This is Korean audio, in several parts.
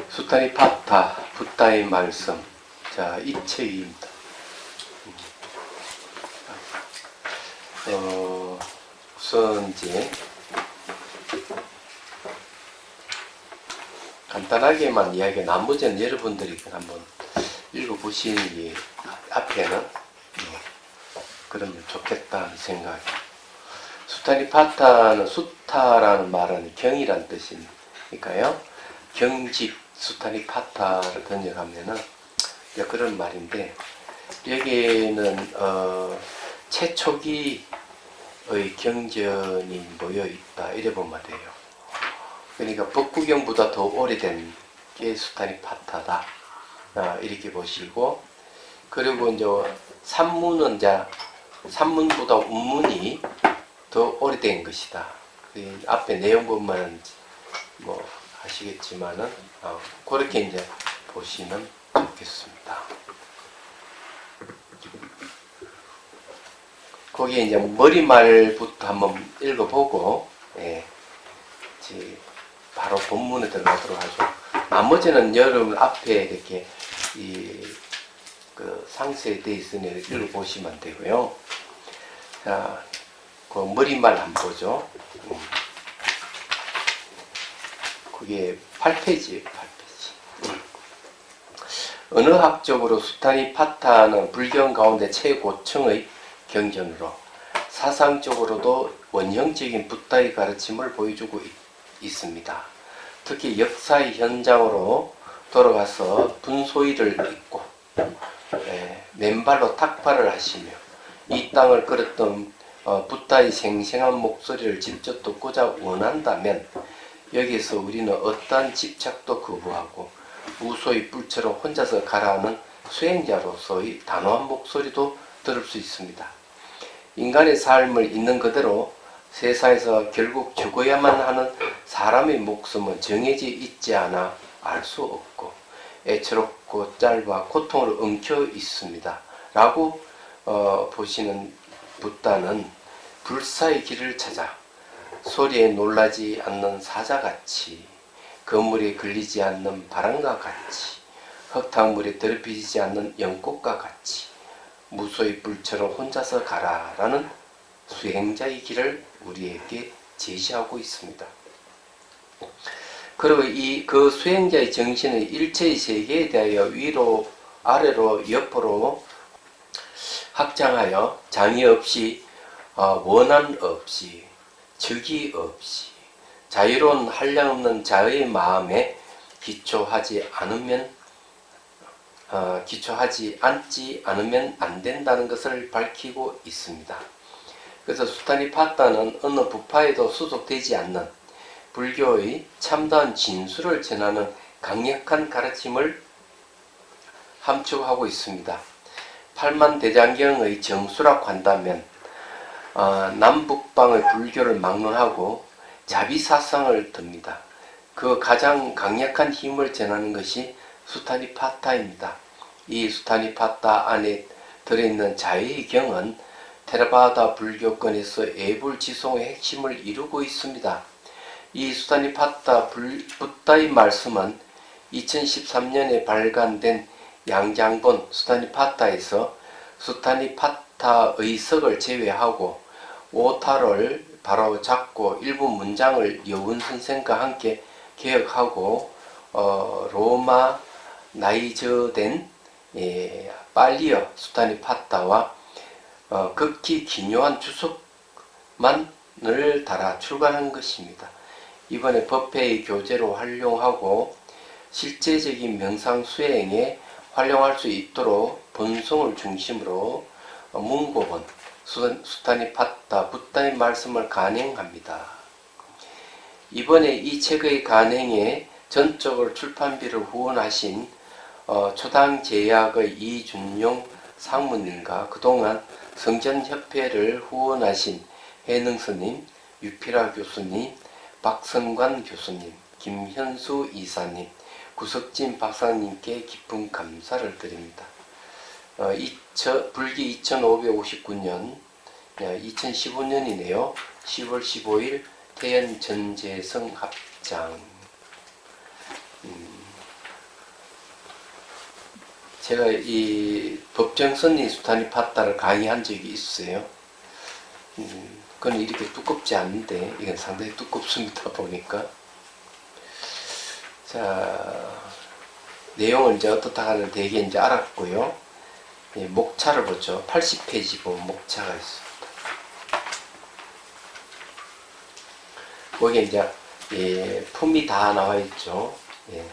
수타니파타 붓다의 말씀. 자, 입체위입니다. 우선 이제 간단하게만 이야기, 나머지는 여러분들이 한번 읽어보시는 게 앞에는 그러면 좋겠다는 생각이. 수타니파타는 수타라는 말은 경이란 뜻이니까요. 경직 수타니파타를 번역하면은 그런 말인데, 여기에는 최초기의 경전이 모여 있다 이래 보면 돼요. 그러니까 법구경보다 더 오래된 게 수타니파타다, 이렇게 보시고, 그리고 이제 산문은 이제 산문보다 운문이 더 오래된 것이다. 앞에 내용 보면 뭐 하시겠지만은 그렇게 이제 보시면 좋겠습니다. 거기에 이제 머리말부터 한번 읽어보고, 이제 바로 본문에 들어가도록 하죠. 나머지는 여러분 앞에 이렇게 상세되어 있으니 읽어보시면 되고요. 자, 그 머리말 한번 보죠. 그게 8페이지예요, 8페이지. 언어학적으로 수타니파타는 불경 가운데 최고층의 경전으로, 사상적으로도 원형적인 붓다의 가르침을 보여주고 있습니다. 특히 역사의 현장으로 돌아가서 분소일을 입고 맨발로 탁발을 하시며 이 땅을 걸었던 붓다의 생생한 목소리를 직접 듣고자 원한다면 여기서 우리는 어떠한 집착도 거부하고 무소의 뿔처럼 혼자서 가라앉는 수행자로서의 단호한 목소리도 들을 수 있습니다. 인간의 삶을 있는 그대로 세상에서 결국 죽어야만 하는 사람의 목숨은 정해져 있지 않아 알 수 없고 애처롭고 짧아 고통으로 엉켜 있습니다. 라고 보시는 붓다는 불사의 길을 찾아 소리에 놀라지 않는 사자같이, 그물에 걸리지 않는 바람과 같이, 흙탕물에 더럽히지 않는 연꽃과 같이 무소의 뿔처럼 혼자서 가라라는 수행자의 길을 우리에게 제시하고 있습니다. 그리고 그 수행자의 정신은 일체의 세계에 대하여 위로 아래로 옆으로 확장하여 장애 없이, 원한 없이, 적이 없이 자유로운 한량없는 자의 마음에 기초하지 않지 않으면 안 된다는 것을 밝히고 있습니다. 그래서 수타니파타는 어느 부파에도 수속되지 않는 불교의 참다운 진수를 전하는 강력한 가르침을 함축하고 있습니다. 팔만대장경의 정수라고 한다면 남북방의 불교를 막론하고 자비사상을 듭니다. 그 가장 강력한 힘을 전하는 것이 수타니파타입니다. 이 수타니파타 안에 들어있는 자유의 경은 테라바다 불교권에서 애불지송의 핵심을 이루고 있습니다. 이 수타니파타 붓다의 말씀은 2013년에 발간된 양장본 수타니파타에서 수타니파타 의석을 제외하고 오타를 바로 잡고 일부 문장을 여운 선생과 함께 개혁하고 로마 나이저된 빨리어 수타니파타와 극히 기묘한 주석만을 달아 출간한 것입니다. 이번에 법회의 교재로 활용하고 실제적인 명상 수행에 활용할 수 있도록 본성을 중심으로 문고본 수타니파타 붓다의 말씀을 간행합니다. 이번에 이 책의 간행에 전적으로 출판비를 후원하신 초당제약의 이준용 상무님과 그동안 성전협회를 후원하신 해능스님, 유피라 교수님, 박성관 교수님, 김현수 이사님, 구석진 박사님께 깊은 감사를 드립니다. 불기 2559년 2015년이네요. 10월 15일 태연 전재성 합장. 제가 이 법정선리 수타니파타를 강의한 적이 있어요. 그건 이렇게 두껍지 않은데 이건 상당히 두껍습니다. 보니까. 자, 내용을 이제 어떻다 하는 대개 이제 알았고요. 예, 목차를 보죠. 80페이지 보면 목차가 있습니다. 거기에 이제 예, 품이 다 나와 있죠. 예.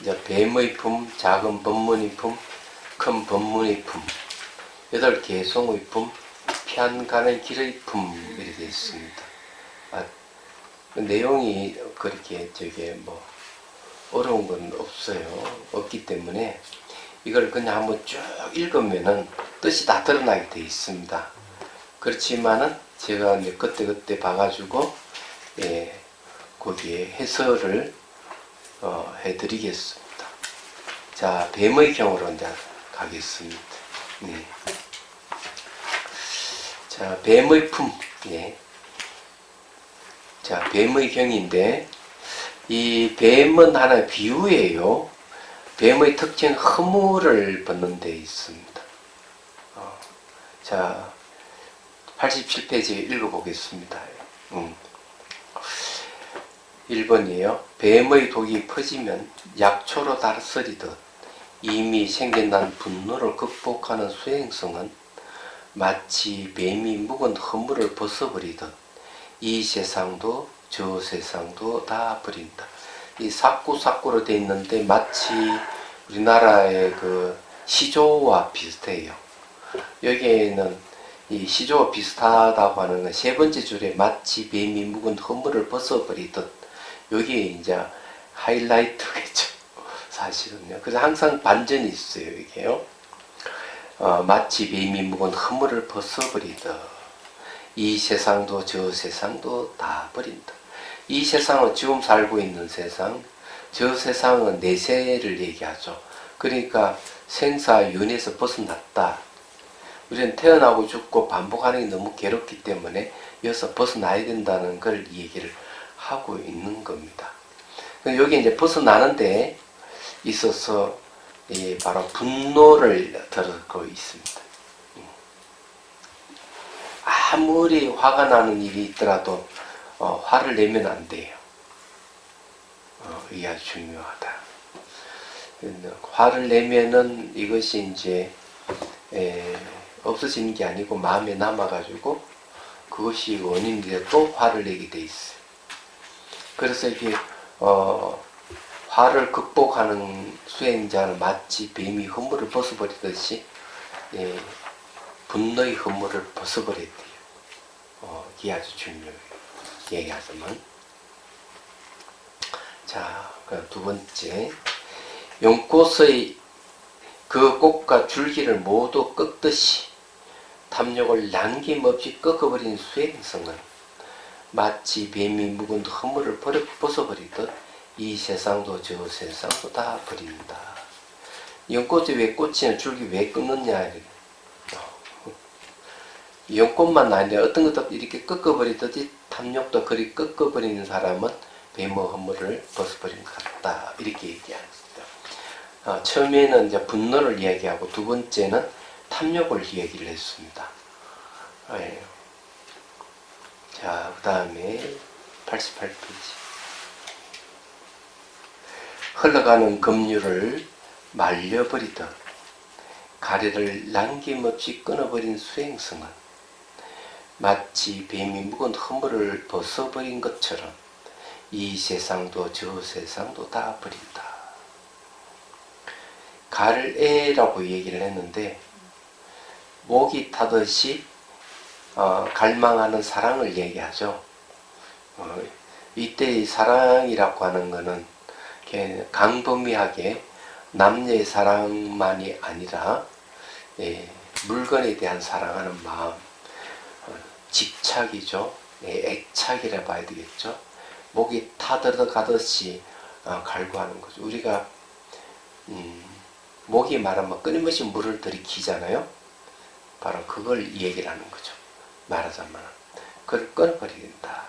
이제 뱀의 품, 작은 법문의 품, 큰 법문의 품, 8개의 송의 품, 피안가는 길의 품 이렇게 되어 있습니다. 그 내용이 그렇게 뭐 어려운 건 없기 때문에 이걸 그냥 한번 쭉 읽으면은 뜻이 다 드러나게 되어 있습니다. 그렇지만은 제가 이제 그때 봐가지고 예, 거기에 해설을 해드리겠습니다. 자, 뱀의 경우로 이제 가겠습니다. 네. 자, 뱀의 품. 예. 자, 뱀의 경인데 이 뱀은 하나의 비유예요. 뱀의 특징은 허물을 벗는 데 있습니다. 자, 87페이지 읽어보겠습니다. 1번이에요. 뱀의 독이 퍼지면 약초로 다스리듯 이미 생겨난 분노를 극복하는 수행성은 마치 뱀이 묵은 허물을 벗어버리듯 이 세상도 저 세상도 다 버린다. 이 사꾸사꾸로 되어 있는데 마치 우리나라의 그 시조와 비슷해요. 여기에는 이 시조와 비슷하다고 하는 건 세 번째 줄에 마치 뱀이 묵은 허물을 벗어버리듯 여기에 이제 하이라이트겠죠. 사실은요. 그래서 항상 반전이 있어요. 이게요. 마치 뱀이 묵은 허물을 벗어버리듯 이 세상도 저 세상도 다 버린다. 이 세상은 지금 살고 있는 세상, 저 세상은 내세를 얘기하죠. 그러니까 생사윤회에서 벗어났다. 우리는 태어나고 죽고 반복하는 게 너무 괴롭기 때문에 여기서 벗어나야 된다는 걸 얘기를 하고 있는 겁니다. 여기 이제 벗어나는데 있어서 바로 분노를 들고 있습니다. 아무리 화가 나는 일이 있더라도 화를 내면 안 돼요. 이게 아주 중요하다. 화를 내면은 이것이 이제 없어지는 게 아니고 마음에 남아가지고 그것이 원인인데 또 화를 내게 돼 있어요. 그래서 이게 화를 극복하는 수행자는 마치 뱀이 허물을 벗어버리듯이 분노의 허물을 벗어버려야 돼요. 이게 아주 중요해요. 얘기하자면. 자, 두 번째. 연꽃의 그 꽃과 줄기를 모두 꺾듯이 탐욕을 남김없이 꺾어버린 수행성은 마치 뱀이 묵은 허물을 벗어버리듯 이 세상도 저 세상도 다 버린다. 연꽃이 왜 꽃이나 줄기 왜 끊느냐. 연꽃만 아니라 어떤 것도 이렇게 꺾어버리듯이 탐욕도 그리 꺾어버리는 사람은 뱀의 허물을 벗어버린 것 같다. 이렇게 얘기합니다. 처음에는 이제 분노를 이야기하고 두 번째는 탐욕을 이야기를 했습니다. 자, 그 다음에 88페이지. 흘러가는 급류를 말려버리듯 가래를 남김없이 끊어버린 수행성은 마치 뱀이 묵은 허물을 벗어버린 것처럼 이 세상도 저 세상도 다 버린다. 갈애라고 얘기를 했는데 목이 타듯이 갈망하는 사랑을 얘기하죠. 이때의 사랑이라고 하는 것은 강범위하게 남녀의 사랑만이 아니라 물건에 대한 사랑하는 마음, 집착이죠. 애착이라 봐야 되겠죠. 목이 타들어가듯이 갈구하는 거죠. 우리가 목이 말하면 끊임없이 물을 들이키잖아요. 바로 그걸 얘기를 하는 거죠. 말하자면 그걸 끊어버리게 된다.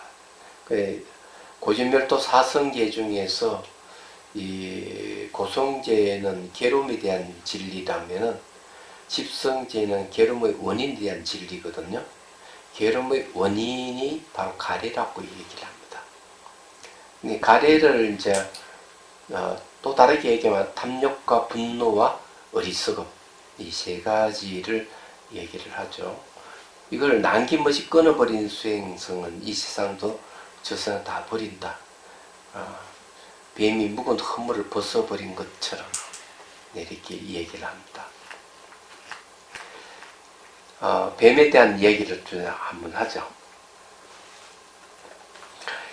고진멸도 사성계 중에서 이 고성제는 괴로움에 대한 진리라면은 집성제는 괴로움의 원인에 대한 진리거든요. 괴로움의 원인이 바로 가래라고 얘기를 합니다. 가래를 이제 또 다르게 얘기하면 탐욕과 분노와 어리석음, 이 세 가지를 얘기를 하죠. 이걸 남김없이 끊어버린 수행성은 이 세상도 저 세상 다 버린다. 뱀이 묵은 허물을 벗어버린 것처럼 이렇게 얘기를 합니다. 뱀에 대한 얘기를 좀 한번 하죠.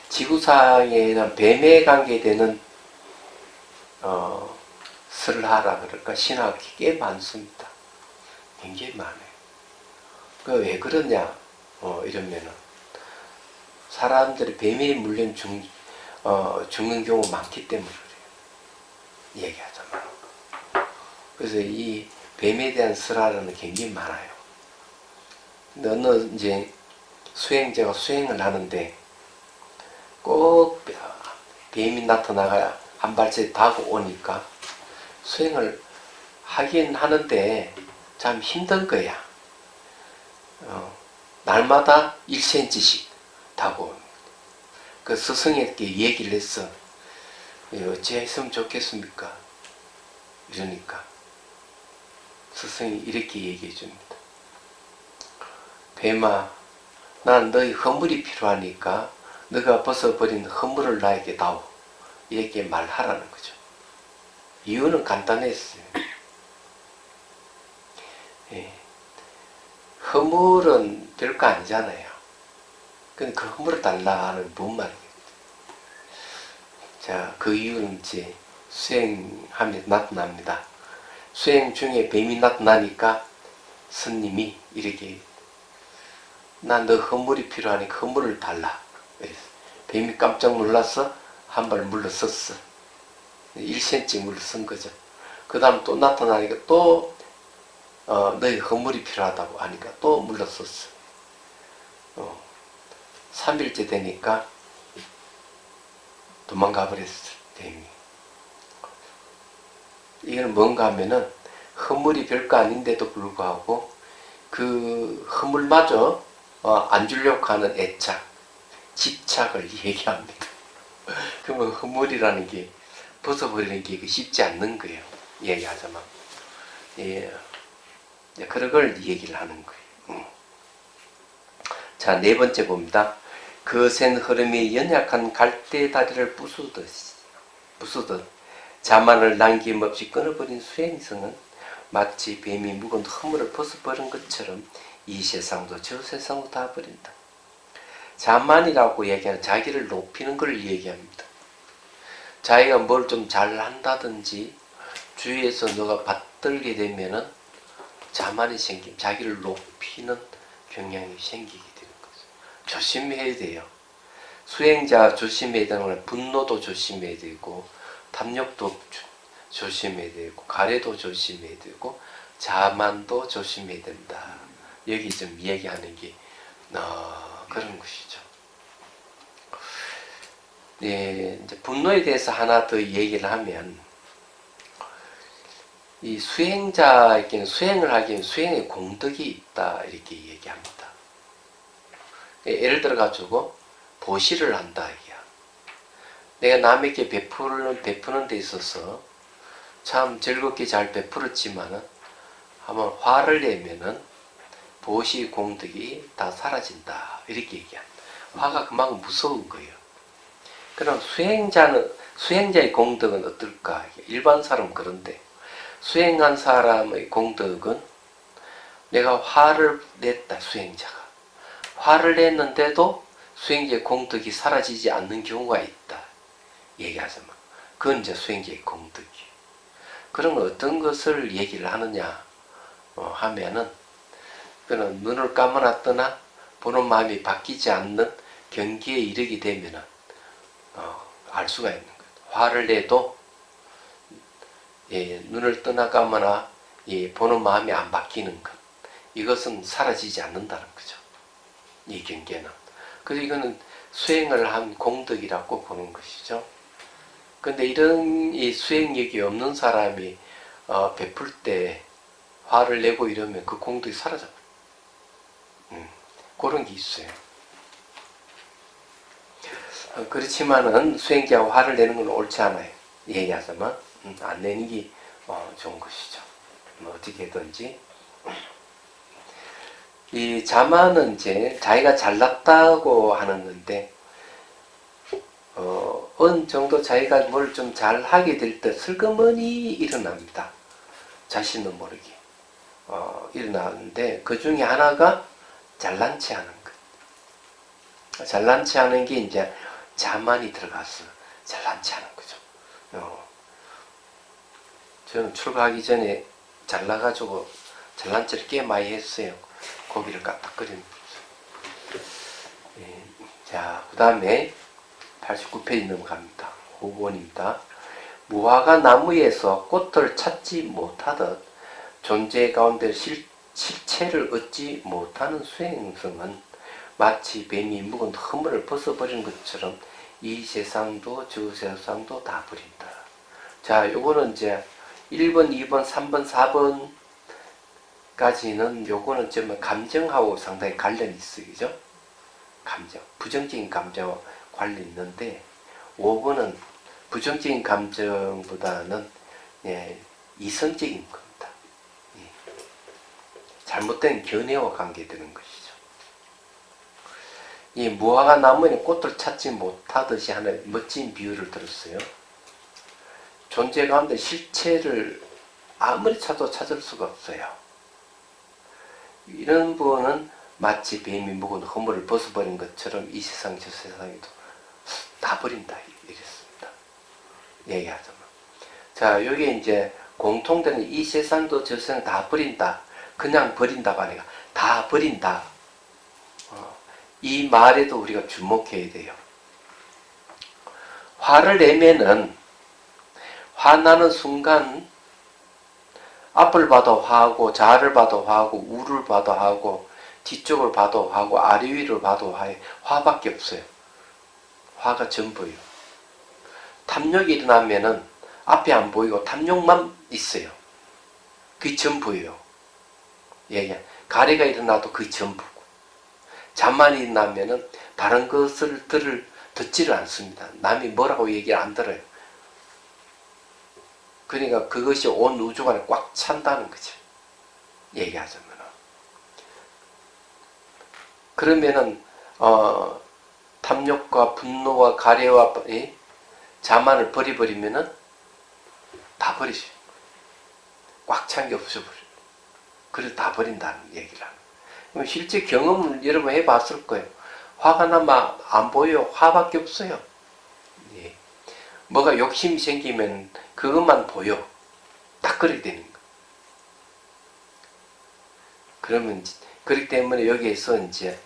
지구상에는 뱀에 관계되는 설하라 그럴까 신학이 꽤 많습니다. 굉장히 많아요. 왜 그러냐 이러면은 사람들이 뱀에 물린 죽는 경우 많기 때문에 그래요. 얘기하자면. 그래서 이 뱀에 대한 설화는 굉장히 많아요. 근데 어느 이제 수행자가 수행을 하는데 꼭 뱀이 나타나가 한 발짝 다가오니까 수행을 하긴 하는데 참 힘든 거야. 날마다 1cm씩 다가오는. 그 스승에게 얘기를 했어. 어찌 했으면 좋겠습니까? 이러니까 스승이 이렇게 얘기해 줍니다. 뱀아, 난 너의 허물이 필요하니까 너가 벗어버린 허물을 나에게 다오. 이렇게 말하라는 거죠. 이유는 간단했어요. 허물은 별거 아니잖아요. 근데 그 허물을 달라 하는 뭔 말이겠어요. 자, 그 이유는 이제 수행하면 나타납니다. 수행 중에 뱀이 나타나니까 스님이 이렇게 난 너 허물이 필요하니까 허물을 달라. 그래서 뱀이 깜짝 놀라서 한 발 물러섰어. 1cm 물러선 거죠. 그 다음 또 나타나니까 또 너희 허물이 필요하다고 하니까 또 물러섰어. 3일째 되니까 도망가 버렸어. 뱀이. 이건 뭔가 하면은 허물이 별거 아닌데도 불구하고 그 허물마저 안 주려고 하는 애착, 집착을 얘기합니다. 그러면 허물이라는 게 벗어버리는 게 쉽지 않는 거예요. 얘기하자면. 예. 그런 걸 얘기를 하는 거예요. 자, 네 번째 봅니다. 거센 흐름이 연약한 갈대 다리를 부수듯 자만을 남김없이 끊어버린 수행성은 마치 뱀이 묵은 허물을 벗어버린 것처럼 이 세상도 저 세상도 다 버린다. 자만이라고 얘기하는 자기를 높이는 걸 얘기합니다. 자기가 뭘 좀 잘한다든지 주위에서 너가 받들게 되면은 자만이 생기면 자기를 높이는 경향이 생기게 되는 거죠. 조심해야 돼요. 수행자 조심해야 되는 건 분노도 조심해야 되고 탐욕도 조심해야 되고 가래도 조심해야 되고 자만도 조심해야 된다. 여기 좀 얘기하는 게 그런 것이죠. 네, 이제 분노에 대해서 하나 더 얘기를 하면 이 수행자에게는 수행을 하기엔 수행의 공덕이 있다 이렇게 얘기합니다. 예를 들어 가지고 보시를 한다 이게야. 내가 남에게 베푸는 데 있어서 참 즐겁게 잘 베풀었지만은 한번 화를 내면은 보시 공덕이 다 사라진다 이렇게 얘기합니다. 화가 그만큼 무서운 거예요. 그럼 수행자의 공덕은 어떨까? 일반 사람은 그런데 수행한 사람의 공덕은 내가 화를 냈다. 수행자가 화를 냈는데도 수행자의 공덕이 사라지지 않는 경우가 있다. 얘기하자면 그건 이제 수행자의 공덕이에요. 그러면 어떤 것을 얘기를 하느냐 하면은 그는 눈을 감아놨더나 보는 마음이 바뀌지 않는 경기에 이르게 되면은 알 수가 있는 거예요. 화를 내도 눈을 떠나 감아나 보는 마음이 안 바뀌는 것. 이것은 사라지지 않는다는 거죠. 이 경계는. 그래서 이거는 수행을 한 공덕이라고 보는 것이죠. 근데 이런 이 수행력이 없는 사람이 베풀 때 화를 내고 이러면 그 공덕이 사라져. 그런 게 있어요. 그렇지만은 수행자가 화를 내는 건 옳지 않아요. 얘기하자면 안 내는 게 좋은 것이죠. 어떻게든지 이 자만은 이제 자기가 잘났다고 하는 건데 어느 정도 자기가 뭘 좀 잘하게 될 때 슬그머니 일어납니다. 자신도 모르게 일어나는데 그 중에 하나가 잘난 체 하는 것. 잘난 체 하는 게 이제 자만이 들어가서 잘난 체 하는 거죠. 저는 출가하기 전에 잘나가지고 잘난 체를 꽤 많이 했어요. 고기를 까딱거리면서. 예. 자, 그 다음에 89페이지 넘어갑니다. 5번입니다. 무화과 나무에서 꽃을 찾지 못하듯 존재 가운데 실체를 얻지 못하는 수행성은 마치 뱀이 묵은 허물을 벗어버리는 것처럼 이 세상도 저 세상도 다 버린다. 자, 요거는 이제 1번, 2번, 3번, 4번까지는 요거는 좀 감정하고 상당히 관련이 있어요. 그죠? 감정. 부정적인 감정과 관련이 있는데 5번은 부정적인 감정보다는 이성적인 겁니다. 잘못된 견해와 관계되는 것이죠. 이 무화과 나무에는 꽃을 찾지 못하듯이 하는 멋진 비유를 들었어요. 존재 가운데 실체를 아무리 찾아도 찾을 수가 없어요. 이런 부분은 마치 뱀이 묵은 허물을 벗어버린 것처럼 이 세상 저 세상에도 다 버린다 이랬습니다. 얘기하자면. 자, 여기 이제 공통되는 이 세상도 저 세상 다 버린다. 그냥 버린다가 아니라 다 버린다. 이 말에도 우리가 주목해야 돼요. 화를 내면은 화나는 순간 앞을 봐도 화하고 좌를 봐도 화하고 우를 봐도 화하고 뒤쪽을 봐도 화하고 아래 위를 봐도 화밖에 없어요. 화가 전부예요. 탐욕이 일어나면은 앞에 안 보이고 탐욕만 있어요. 그게 전부예요. 가래가 일어나도 그게 전부고. 자만이 일어나면은 다른 것을 듣지를 않습니다. 남이 뭐라고 얘기를 안 들어요. 그러니까 그것이 온 우주관에 꽉 찬다는 거죠. 얘기하자면. 그러면은 탐욕과 분노와 가래와 자만을 버려버리면은 다 버리죠. 꽉 찬 게 없어버려요. 그래서 다 버린다는 얘기를 하는 거예요. 실제 경험을 여러분 해봤을 거예요. 화가 나면 안 보여요. 화밖에 없어요. 뭐가 욕심이 생기면 그것만 보여. 딱 그렇게 되는 거예요. 그러면 그렇기 때문에 여기에서 이제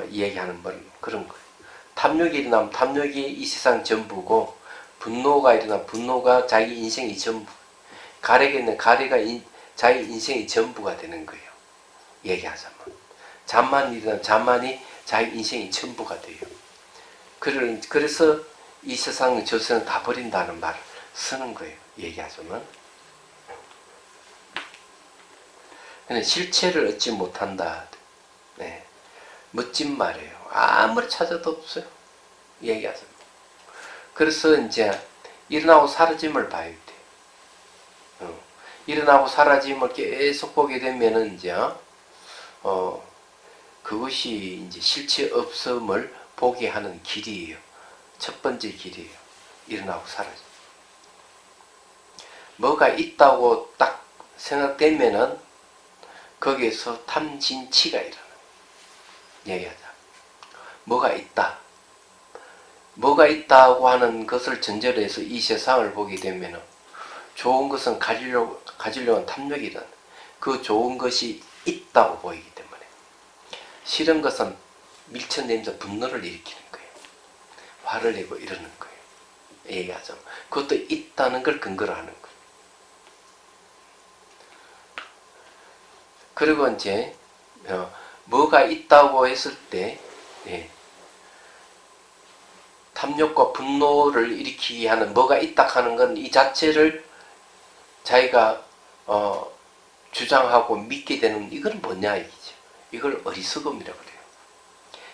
이야기하는 건 그런 거예요. 탐욕이 일어나면 탐욕이 이 세상 전부고, 분노가 일어나면 분노가 자기 인생이 전부, 가래가 있는 가래가 자기 인생이 전부가 되는 거예요. 얘기하자면. 자만이 일어나면 자만이 자기 인생이 전부가 돼요. 그래서 이 세상 저 세상 다 버린다는 말을 쓰는 거예요. 얘기하자면. 실체를 얻지 못한다. 네. 멋진 말이에요. 아무리 찾아도 없어요. 얘기하자면. 그래서 이제 일어나고 사라짐을 봐야 돼요. 일어나고 사라짐을 계속 보게 되면은 이제 그것이 이제 실체 없음을 보게 하는 길이에요. 첫 번째 길이에요. 일어나고 사라짐. 뭐가 있다고 딱 생각되면은 거기에서 탐진치가 일어나요. 얘기하자. 뭐가 있다. 뭐가 있다고 하는 것을 전제로 해서 이 세상을 보게 되면은 좋은 것은 가지려고 하는 탐욕이 일어나. 그 좋은 것이 있다고 보이기 때문에. 싫은 것은 밀쳐내면서 분노를 일으키는 거예요. 화를 내고 이러는 거예요. 얘기하자면. 그것도 있다는 걸 근거로 하는 거예요. 그리고 이제 뭐가 있다고 했을 때 탐욕과 분노를 일으키게 하는 뭐가 있다 하는 건 이 자체를 자기가 주장하고 믿게 되는 이건 뭐냐 이거죠. 이걸 어리석음이라고 그래요.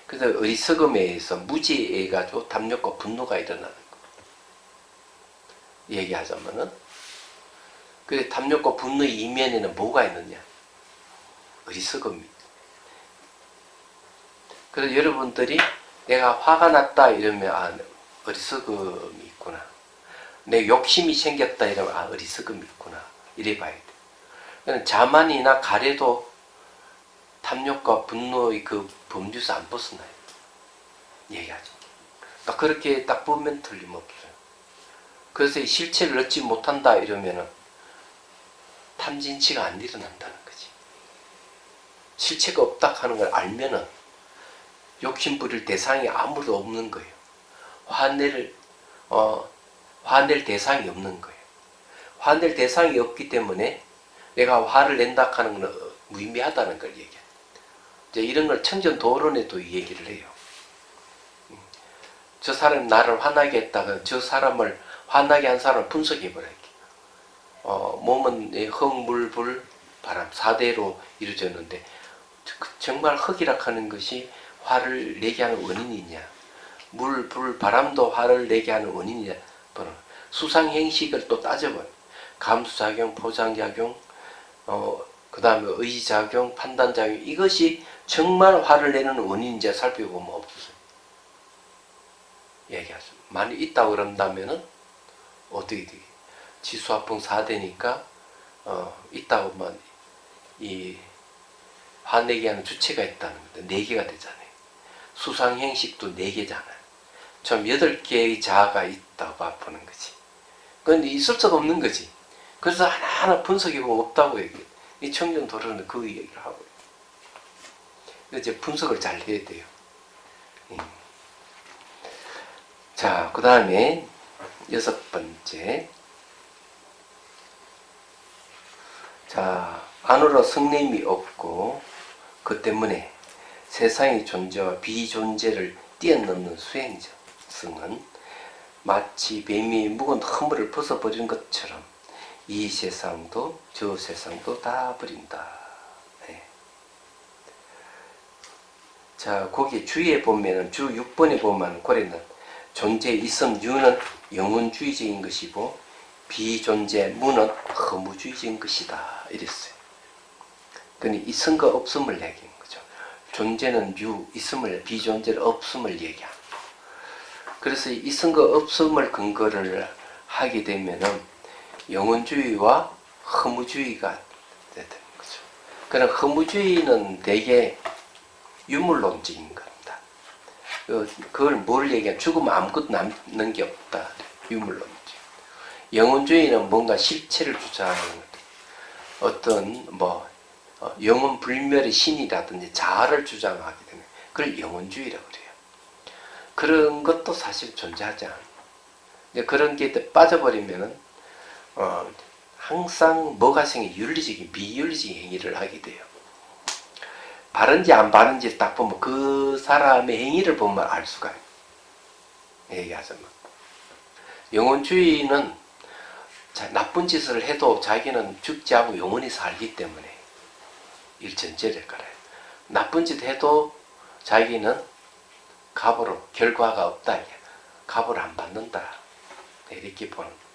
그래서 어리석음에 의해서 무지해 가지고 탐욕과 분노가 일어나는 거. 얘기하자면은 그 탐욕과 분노의 이면에는 뭐가 있느냐? 어리석음이. 그래서 여러분들이 내가 화가 났다 이러면 어리석음이 있구나. 내 욕심이 생겼다 이러면 어리석음이 있구나. 이래 봐야 돼. 자만이나 가래도 탐욕과 분노의 그 범주에서 안 벗어나요. 얘기하죠. 그렇게 딱 보면 틀림없어요. 그래서 실체를 얻지 못한다 이러면은 탐진치가 안 일어난다는 거지. 실체가 없다 하는 걸 알면은 욕심 부릴 대상이 아무도 없는 거예요. 화낼 대상이 없는 거예요. 화낼 대상이 없기 때문에 내가 화를 낸다 하는 건 무의미하다는 걸 얘기해요. 이제 이런 걸 청전도론에도 얘기를 해요. 저 사람이 나를 화나게 했다가 저 사람을 화나게 한 사람을 분석해보라. 몸은 흙, 물, 불, 바람 4대로 이루어졌는데 정말 흙이라 하는 것이 화를 내게 하는 원인이냐, 물, 불, 바람도 화를 내게 하는 원인이냐, 수상행식을 또 따져봐요. 감수작용, 포장작용, 그 다음에 의지작용, 판단작용, 이것이 정말 화를 내는 원인인지 살펴보면 없어요. 얘기하죠. 만약 있다고 그런다면은 어떻게 되게? 지수화풍 4대니까 있다고만 이 화내게 하는 주체가 있다는 건데 4개가 되잖아요. 수상행식도 4개잖아요. 좀 8개의 자아가 있다고 보는 거지. 그런데 있을 수가 없는 거지. 그래서 하나하나 분석해보면 없다고 얘기해. 이 청전도론은 그 얘기를 하고 이제 분석을 잘 해야 돼요. 자, 그 다음에 6번째. 자, 안으로 성냄이 없고 그 때문에 세상의 존재와 비존재를 뛰어넘는 수행성은 마치 뱀이 묵은 허물을 벗어버리는 것처럼 이 세상도 저 세상도 다 버린다. 네. 자, 거기 주위에 보면은 주 6번에 보면 고래는 존재 있음 유는 영혼주의적인 것이고 비존재 무는 허무주의적인 것이다. 이랬어요. 그러니 있음과 없음을 얘기하는 거죠. 존재는 유, 있음을, 비존재를 없음을 얘기하는 거죠. 그래서 있음과 없음을 근거를 하게 되면은 영혼주의와 허무주의가 되는 거죠. 그럼 허무주의는 대개 유물론적인 겁니다. 그걸 뭘 얘기하면 죽으면 아무것도 남는 게 없다. 유물론적. 영혼주의는 뭔가 실체를 주장하는 것. 어떤 영혼 불멸의 신이라든지 자아를 주장하게 되면 그걸 영혼주의라고 그래요. 그런 것도 사실 존재하지 않아요. 그런 게 빠져버리면은 항상 뭐가 생겨? 윤리적인 비윤리적인 행위를 하게 돼요. 바른지 안 바른지 딱 보면 그 사람의 행위를 보면 알 수가 있어요. 얘기하자면 영혼주의는 나쁜 짓을 해도 자기는 죽지 않고 영원히 살기 때문에 일전제를 깔아요. 나쁜 짓 해도 자기는 갑으로 결과가 없다. 갑을 안 받는다. 이렇게 보는 거예요.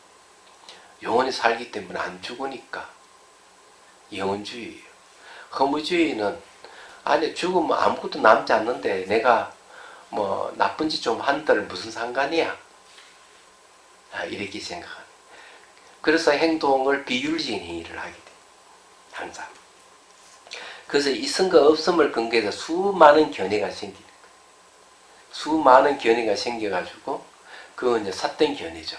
영원히 살기 때문에 안 죽으니까 영혼주의예요. 허무주의는 아니 죽으면 아무것도 남지 않는데 내가 나쁜 짓 좀 한들 무슨 상관이야. 이렇게 생각하는. 그래서 행동을 비윤리적인 행위를 하게 돼. 항상. 그래서 있음과 없음을 근거해서 수많은 견해가 생기는 거예요. 수많은 견해가 생겨가지고 그건 이제 삿된 견해죠.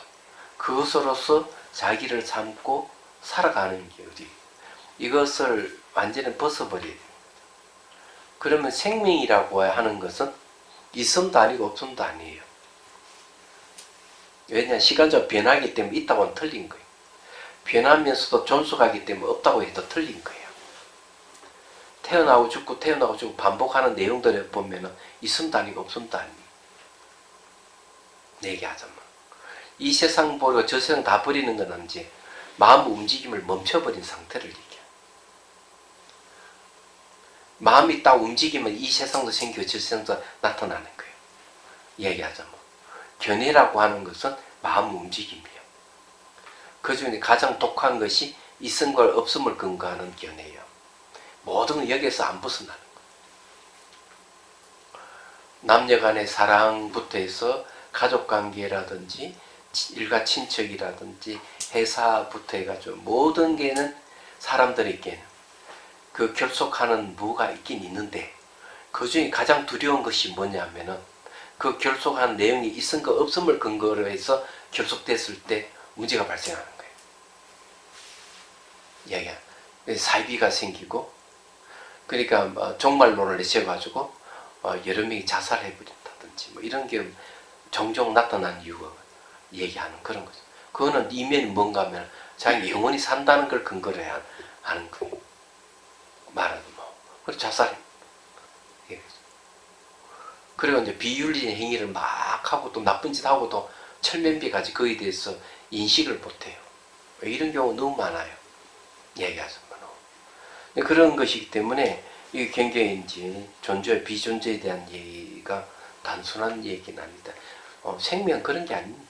그것으로서 자기를 삼고 살아가는 게 우리. 이것을 완전히 벗어버려야 됩니다. 그러면 생명이라고 하는 것은 있음도 아니고 없음도 아니에요. 왜냐 시간적으로 변하기 때문에 있다고는 틀린 거예요. 변하면서도 존속하기 때문에 없다고 해도 틀린 거예요. 태어나고 죽고 태어나고 죽고 반복하는 내용들을 보면 있음도 아니고 없음도 아니에요. 얘기하자면 이 세상 버리고 저 세상 다 버리는 건 아니지 마음 움직임을 멈춰버린 상태를 얘기해. 마음이 딱 움직이면 이 세상도 생기고 저 세상도 나타나는 거예요. 얘기하자면 견해라고 하는 것은 마음 움직임이에요. 그 중에 가장 독한 것이 있음과 없음을 근거하는 견해예요. 모든 건 여기에서 안 벗어나는 거예요. 남녀 간의 사랑부터 해서 가족관계라든지 일가 친척이라든지 회사부터 해가지고 모든 게는 사람들에게는 그 결속하는 뭐가 있긴 있는데 그 중에 가장 두려운 것이 뭐냐면은 그 결속한 내용이 있음과 없음을 근거로 해서 결속됐을 때 문제가 발생하는 거예요. 얘기야. 사이비가 생기고 그러니까 종말론을 내세워가지고 여러 명이 자살해버린다든지 뭐 이런 게 종종 나타난 이유가 얘기하는 그런 거죠. 그거는 이면이 뭔가 하면 자기 영원히 산다는 걸 근거로 해야 하는 거예요. 말하는 뭐. 그리고 자살해. 그리고 이제 비윤리적인 행위를 막 하고 또 나쁜 짓 하고도 철면피까지 그에 대해서 인식을 못해요. 이런 경우 너무 많아요. 얘기하자면. 그런 것이기 때문에 이게 굉장히 이제 존재, 비존재에 대한 얘기가 단순한 얘기는 아니다. 생명 그런 게 아닙니다.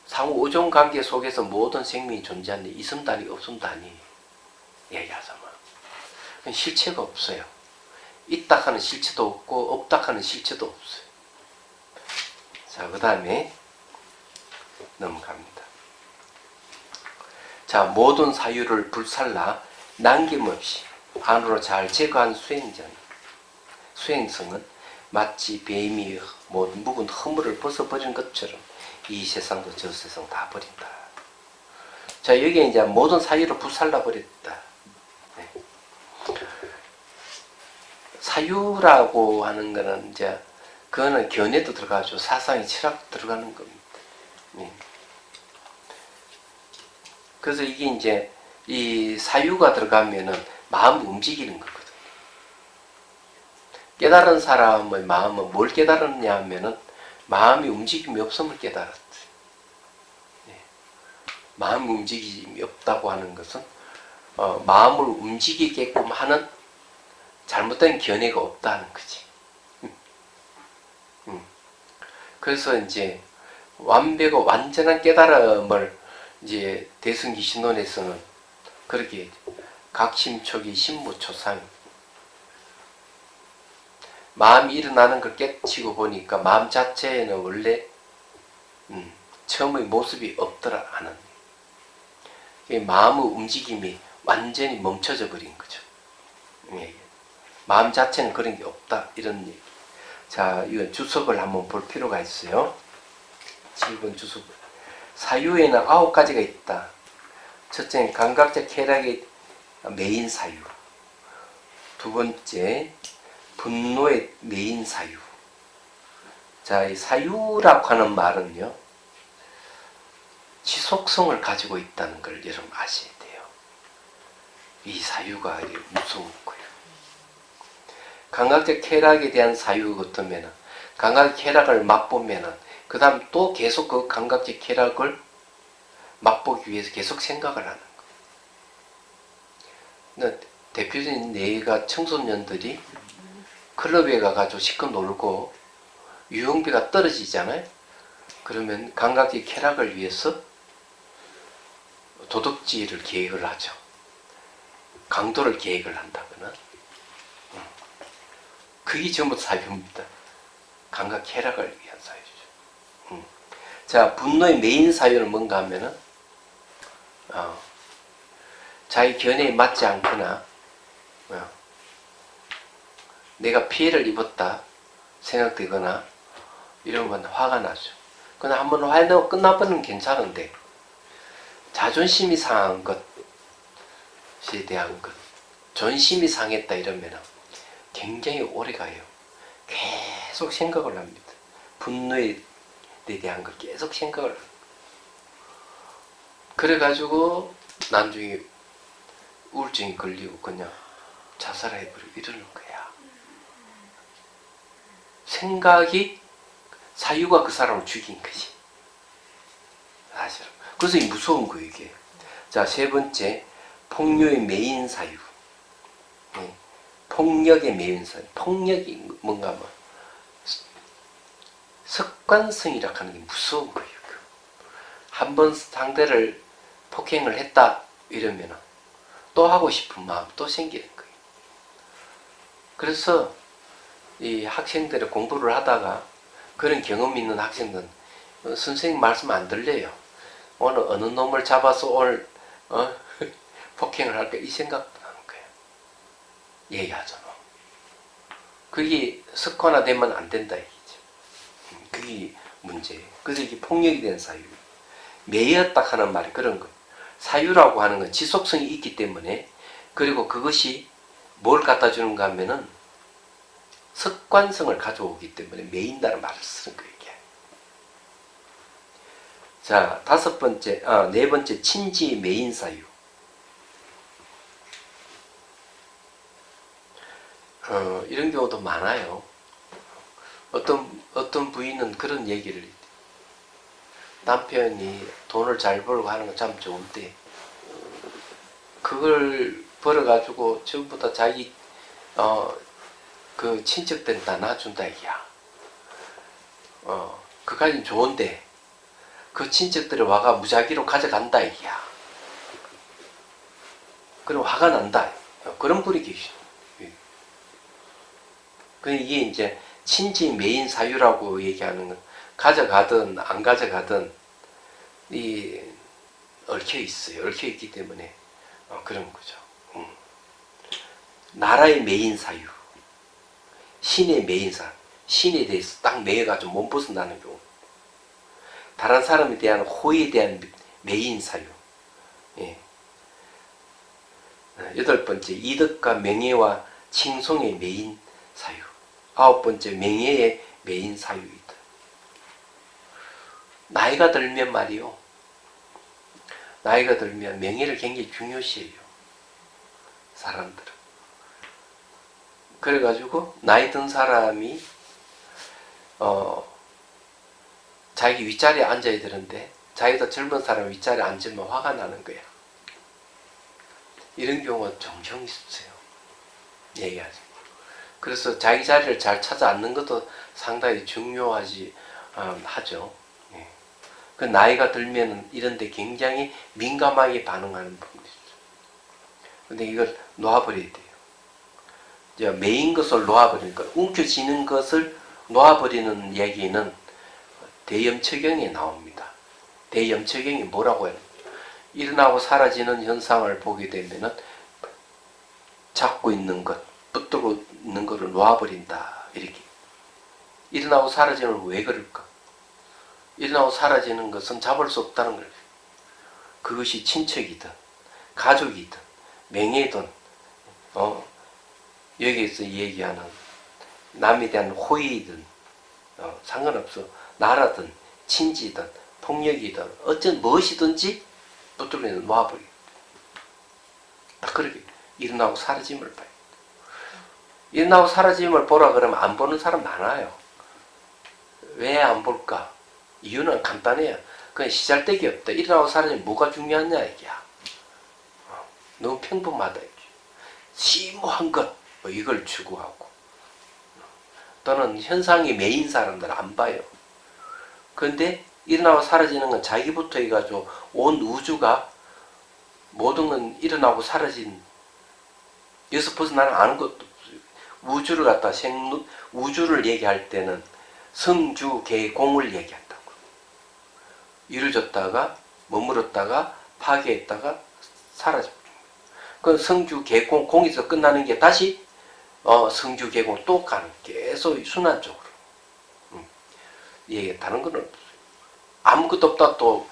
상호 오존 관계 속에서 모든 생명이 존재하는데 있음도 아니고 없음도 아니에요. 얘기하자면. 실체가 없어요. 있다 하는 실체도 없고 없다 하는 실체도 없어요. 자, 그 다음에 넘어갑니다. 자, 모든 사유를 불살라 남김없이 안으로 잘 제거한 수행성은 마치 뱀이 묵은 허물을 벗어버리는 것처럼 이 세상도 저 세상 다 버린다. 자, 여기에 이제 모든 사유를 불살라 버렸다. 네. 사유라고 하는 거는 이제 그거는 견해도 들어가죠. 사상이 철학도 들어가는 겁니다. 네. 그래서 이게 이제 이 사유가 들어가면은 마음이 움직이는 거거든요. 깨달은 사람의 마음은 뭘 깨달았냐 하면은 마음이 움직임이 없음을 깨달았지. 네. 마음 움직임이 없다고 하는 것은 마음을 움직이게끔 하는 잘못된 견해가 없다는 거지. 그래서 이제 완전한 깨달음을 이제 대승기 신론에서는 그렇게 각심초기 신무초상 마음이 일어나는 걸 깨치고 보니까 마음 자체에는 원래 처음의 모습이 없더라 하는 마음의 움직임이 완전히 멈춰져 버린 거죠. 마음 자체는 그런 게 없다 이런 얘기. 자, 이건 주석을 한번 볼 필요가 있어요. 7번 주석. 사유에는 9가지가 있다. 첫째는 감각적 쾌락의 메인 사유. 두 번째, 분노의 메인 사유. 자, 이 사유라고 하는 말은요, 지속성을 가지고 있다는 걸 여러분 아셔야 돼요. 이 사유가 무서운 거예요. 감각적 쾌락에 대한 사유 같으면, 감각적 쾌락을 맛보면은, 그 다음 또 계속 그 감각적 쾌락을 맛보기 위해서 계속 생각을 하는 거예요. 대표적인 예가 청소년들이 클럽에 가가지고 실컷 놀고 유흥비가 떨어지잖아요. 그러면 감각적 쾌락을 위해서 도둑질을 계획을 하죠. 강도를 계획을 한다거나. 그게 전부 사유입니다. 감각 쾌락을 위한 사유죠. 자, 분노의 메인 사유는 뭔가 하면은 자기 견해에 맞지 않거나 내가 피해를 입었다 생각되거나 이러면 화가 나죠. 그냥 한번 화내고 끝나버리면 괜찮은데 자존심이 상한 것에 대한 것, 존심이 상했다 이러면 굉장히 오래가요. 계속 생각을 합니다. 분노에 대한 걸 계속 생각을 합니다. 그래가지고 나중에 우울증이 걸리고 그냥 자살해버리고 이러는 거야. 생각이 사유가 그 사람을 죽인 거지. 사실은. 그래서 이 무서운 거예요, 이게. 자, 세 번째, 폭력의 메인 사유. 네. 폭력의 메인 사유. 폭력이 뭔가 뭐 습관성이라 하는 게 무서운 거예요. 한 번 상대를 폭행을 했다 이러면 또 하고 싶은 마음 또 생기는 거예요. 그래서 이 학생들이 공부를 하다가 그런 경험 있는 학생들은 선생님 말씀 안 들려요. 오늘 어느 놈을 잡아서 오늘 폭행을 할까 이 생각도 나는 거예요. 얘기하죠. 그게 습관화되면 안 된다 얘기죠. 그게 문제예요. 그래서 이게 폭력이 된 사유. 매였다 하는 말이 그런 거예요. 사유라고 하는 건 지속성이 있기 때문에, 그리고 그것이 뭘 갖다 주는가 하면은 습관성을 가져오기 때문에 매인다는 말을 쓰는 거예요. 이게. 자, 네 번째, 친지의 매인 사유. 이런 경우도 많아요. 어떤 부인은 그런 얘기를, 남편이 돈을 잘 벌고 하는 건 참 좋은데 그걸 벌어가지고 전부 다 자기 그 친척들은 다 놔준다 이야. 그까진 좋은데 그 친척들이 와가 무작위로 가져간다 이야. 그럼 화가 난다. 그런 분이 계시죠. 이게 이제 친지 메인 사유라고 얘기하는 건 가져가든 안 가져가든 얽혀 있어요. 얽혀 있기 때문에 그런 거죠. 나라의 메인 사유, 신의 메인 사유, 신에 대해서 딱 매여가지고 못 벗어나는 경우. 다른 사람에 대한 호의에 대한 메인 사유. 예. 여덟 번째, 이득과 명예와 칭송의 메인 사유. 아홉 번째, 명예의 메인 사유이다. 나이가 들면 말이요. 나이가 들면 명예를 굉장히 중요시해요. 사람들은. 그래가지고 나이 든 사람이 자기 윗자리에 앉아야 되는데 자기도 젊은 사람 윗자리에 앉으면 화가 나는 거야. 이런 경우가 종종 있어요. 얘기하죠. 그래서 자기 자리를 잘 찾아 앉는 것도 상당히 중요하지 하죠. 예. 그 나이가 들면 이런데 굉장히 민감하게 반응하는 부분이 있어요. 근데 이걸 놓아버려야 돼요. 이제 메인 것을 놓아버리니까 움켜쥐는 것을 놓아버리는 얘기는 대염처경에 나옵니다. 대염처경이 뭐라고 해요? 일어나고 사라지는 현상을 보게 되면은 잡고 있는 것, 붙들고 있는 것을 놓아버린다. 이렇게. 일어나고 사라지는 건 왜 그럴까? 일어나고 사라지는 것은 잡을 수 없다는 거예요. 그것이 친척이든, 가족이든, 명예든, 여기에서 얘기하는 남에 대한 호의든, 상관없어. 나라든, 친지든, 폭력이든, 어쩐 무엇이든지 붙들고 놓아버려. 딱 그렇게 일어나고 사라짐을 봐요. 일어나고 사라짐을 보라 그러면 안 보는 사람 많아요. 왜 안 볼까? 이유는 간단해요. 그냥 시잘데기 없다. 일어나고 사라지면 뭐가 중요하냐 이게야. 너무 평범하다 이게. 심오한 것 이걸 추구하고 또는 현상이 메인 사람들 안 봐요. 그런데 일어나고 사라지는 건 자기부터 해가지고 온 우주가 모든 건 일어나고 사라진 여기서 벗어나는 아는 것도 없어요. 우주를 갖다 우주를 얘기할 때는 성주 개공을 얘기한다고. 이루어졌다가 머물렀다가 파괴했다가 사라져버린 거예요. 그 성주 개공 공에서 끝나는 게 다시 성주 개공 또 가는 계속 순환적으로. 예, 다른 건 없어요. 아무것도 없다 또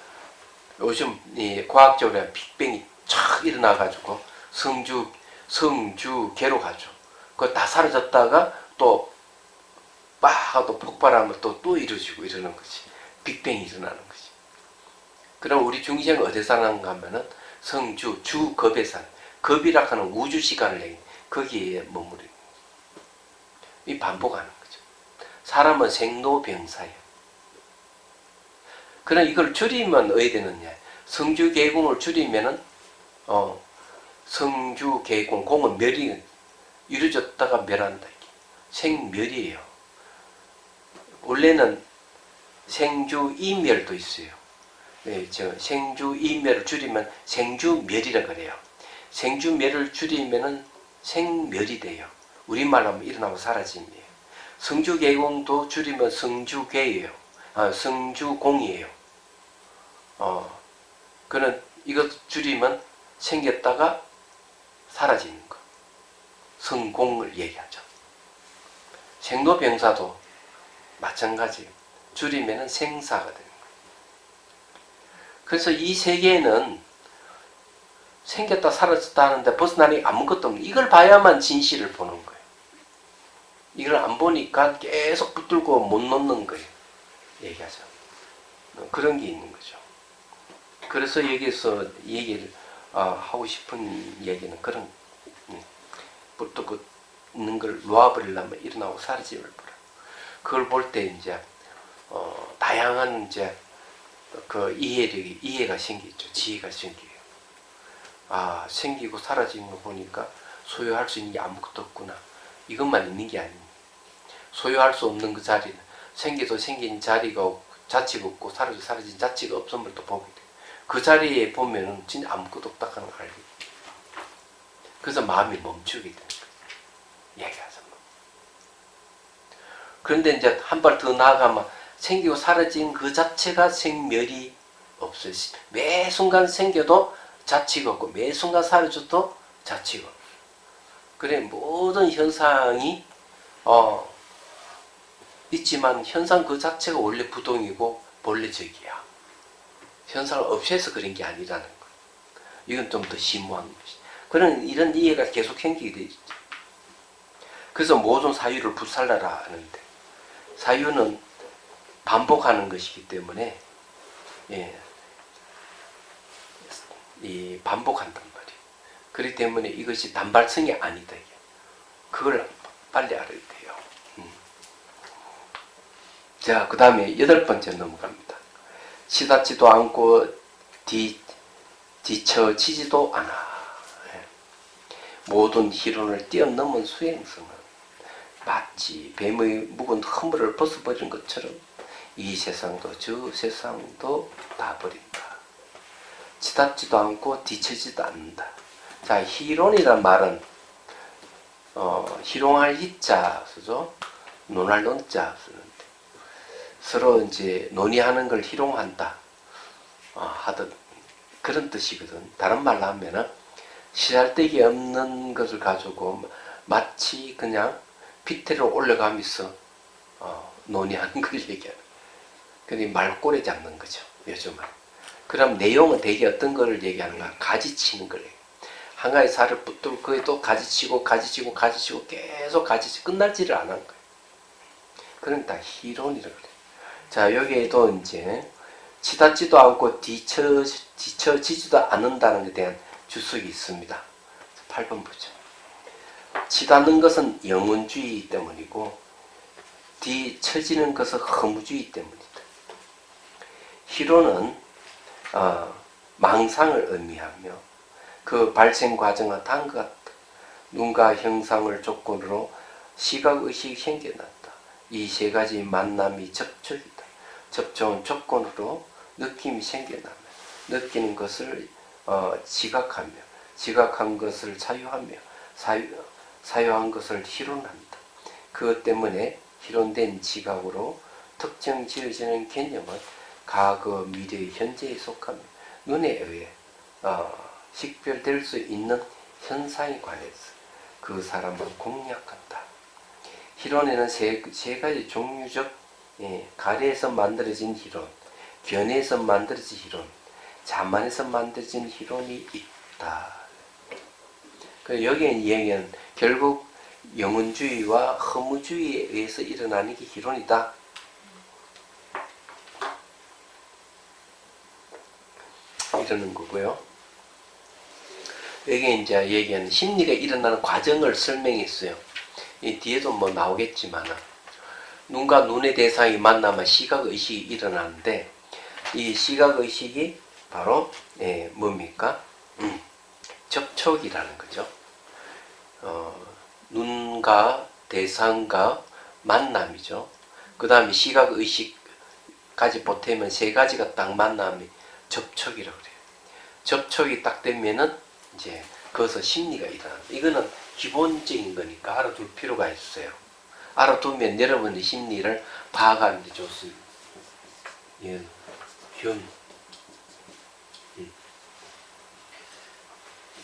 요즘 과학적으로 빅뱅이 촥 일어나가지고 성주 개로 가죠. 그거 다 사라졌다가 또 빡 하고 폭발하면 또 이루어지고 이러는 거지. 빅뱅이 일어나는 거지. 그럼 우리 중생은 어디서 사는가 하면은 성주, 주겁에 사는, 겁이라 하는 우주 시간을 내긴 거기에 머무르는 거지. 이 반복하는 거죠. 사람은 생로병사예요. 그럼 이걸 줄이면 어디 되느냐? 성주계공을 줄이면은 성주계공, 공은 멸이 이루어졌다가 멸한다. 생멸이에요. 원래는 생주이멸도 있어요. 네, 생주이멸을 줄이면 생주멸이라 그래요. 생주멸을 줄이면은 생멸이 돼요. 우리말로 하면 일어나고 사라짐이에요. 성주계공도 줄이면 성주계예요. 성주공이에요. 그는 이것 줄이면 생겼다가 사라지는 거. 성공을 얘기하죠. 생로병사도 마찬가지예요. 줄이면 생사가 되는 거예요. 그래서 이 세계에는 생겼다 사라졌다 하는데 벗어나니 아무것도 없는, 이걸 봐야만 진실을 보는 거예요. 이걸 안 보니까 계속 붙들고 못 놓는 거예요. 얘기하죠. 그런 게 있는 거죠. 그래서 여기서 얘기를 하고 싶은 얘기는 그런 붙들고 있는 걸 놓아버리려면 일어나고 사라짐을 보라. 그걸 볼 때 이제 다양한 이제 그 이해가 생기죠. 지혜가 생겨요. 생기고 사라지는 거 보니까 소유할 수 있는 게 아무것도 없구나. 이것만 있는 게 아닙니다. 소유할 수 없는 그 자리는 생겨도 생긴 자리가 없고 자치가 없고 사라진 자치가 없음을 또 보게 돼요. 그 자리에 보면은 진짜 아무것도 없다는 걸 알게 돼요. 그래서 마음이 멈추게 되는 거예요. 얘기하자. 그런데 이제 한 발 더 나아가면 생기고 사라진 그 자체가 생멸이 없어요. 매 순간 생겨도 자치가 없고 매 순간 사라져도 자치가 없어요. 그래 모든 현상이 있지만 현상 그 자체가 원래 부동이고 본래적이야. 현상을 없애서 그런 게 아니라는 거. 이건 좀 더 심오한 것이. 이런 이해가 계속 생기게 되죠. 그래서 모든 사유를 불살라라 하는데 사유는 반복하는 것이기 때문에 이 반복한단 말이에요. 그렇기 때문에 이것이 단발성이 아니다. 그걸 빨리 알아야 돼요. 자, 그 다음에 8번째 넘어갑니다. 치닫지도 않고 뒤처지지도 않아. 모든 희론을 뛰어넘은 수행성은 마치 뱀의 묵은 허물을 벗어버린 것처럼 이 세상도 저 세상도 다 버린다. 치닫지도 않고 뒤처지도 않는다. 자, 희론이란 말은 희롱할 희자 쓰죠. 논할 논자 쓰는데 서로 이제 논의하는 걸 희롱한다 하듯 그런 뜻이거든. 다른 말로 하면은 시잘데기 없는 것을 가지고 마치 그냥 피태로 올라가면서 논의하는 걸 얘기하는. 그게 말꼬리 잡는 거죠. 요즘은. 그럼 내용은 대개 어떤 거를 얘기하는가? 가지치는 걸 얘기해요. 한 가지 살을 붙들고 그게 또 가지치고 계속 가지치고 끝날지를 안 한 거예요. 그건 다 희론이라고 그래요. 자, 여기에도 이제 치닫지도 않고 뒤처지지도 않는다는 것에 대한 주석이 있습니다. 8번 보죠. 치닫는 것은 영혼주의 때문이고 뒤처지는 것은 허무주의 때문이다. 희론은 망상을 의미하며 그 발생 과정과 다른 것 같다. 눈과 형상을 조건으로 시각의식이 생겨난다. 이 세 가지 만남이 접촉이다. 접촉은 조건으로 느낌이 생겨나며 느끼는 것을 지각하며 지각한 것을 사유하며 사유한 것을 희론한다. 그것 때문에 희론된 지각으로 특정 지어지는 개념은 과거, 미래, 현재에 속하며 눈에 의해 식별될 수 있는 현상에 관해서 그 사람을 공략한다. 희론에는 세 가지 종류적 가래에서 만들어진 희론, 견해에서 만들어진 희론, 자만에서 만들어진 희론이 있다. 여기에 이야기는 결국 영혼주의와 허무주의에 의해서 일어나는 게 희론이다. 이러는 거고요. 여기에 이제 얘기하는 심리가 일어나는 과정을 설명했어요. 이 뒤에도 뭐 나오겠지만 눈과 눈의 대상이 만나면 시각의식이 일어나는데 이 시각의식이 바로 뭡니까? 접촉이라는 거죠. 눈과 대상과 만남이죠. 그 다음에 시각의식까지 보태면 세 가지가 딱 만남이 접촉이라고 그래요. 접촉이 딱 되면은 이제 거기서 심리가 일어납니다. 이거는 기본적인 거니까 알아둘 필요가 있어요. 알아두면 여러분의 심리를 파악하는 데 좋습니다. 균,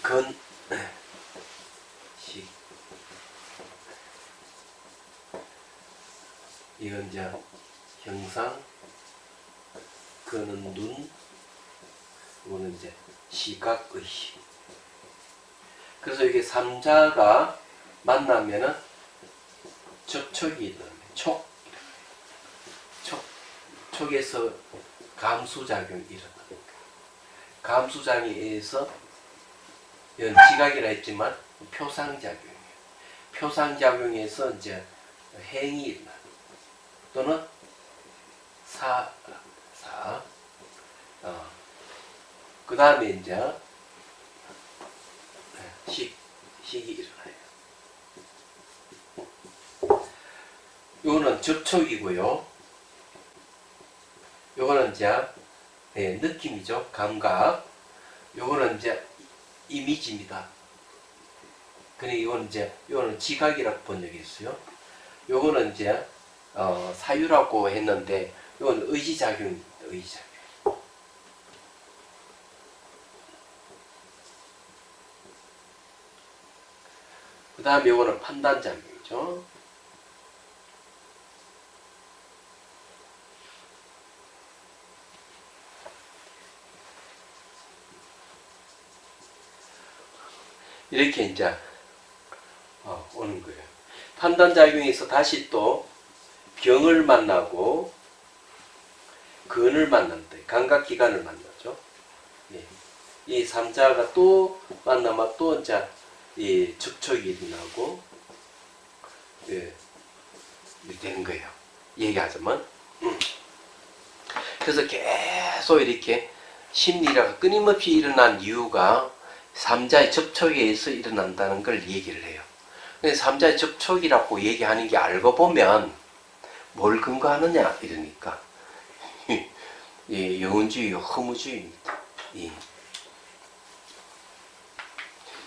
근, 식. 이건 이제 형상, 그는 눈, 이거는 이제 시각의식. 그래서 이게 삼자가 만나면은 접촉이 일어납니다. 촉에서 감수작용이 일어납니다. 감수작용에 의해서 이건 지각이라 했지만 표상작용이에요. 표상작용에서 이제 행이 일어납니다. 또는 그 다음에 이제 식이 일어나요. 요거는 접촉이고요. 요거는 이제 느낌이죠. 감각. 요거는 이제 이미지입니다. 근데 요거는 지각이라고 본 적이 있어요. 요거는 이제 사유라고 했는데 요건 의지작용입니다. 의지작용. 그 다음에 요거는 판단작용이죠. 이렇게 이제 오는 거예요. 판단작용에서 다시 또 병을 만나고 근을 만난대. 감각기관을 만나죠. 이 삼자가 또 만나면 또 이제 이 접촉이 일어나고 되는 거예요. 얘기하자면 그래서 계속 이렇게 심리가 끊임없이 일어난 이유가 삼자의 접촉에 의해서 일어난다는 걸 얘기를 해요. 근데 삼자의 접촉이라고 얘기하는 게 알고 보면 뭘 근거하느냐 이러니까 영혼주의, 허무주의입니다.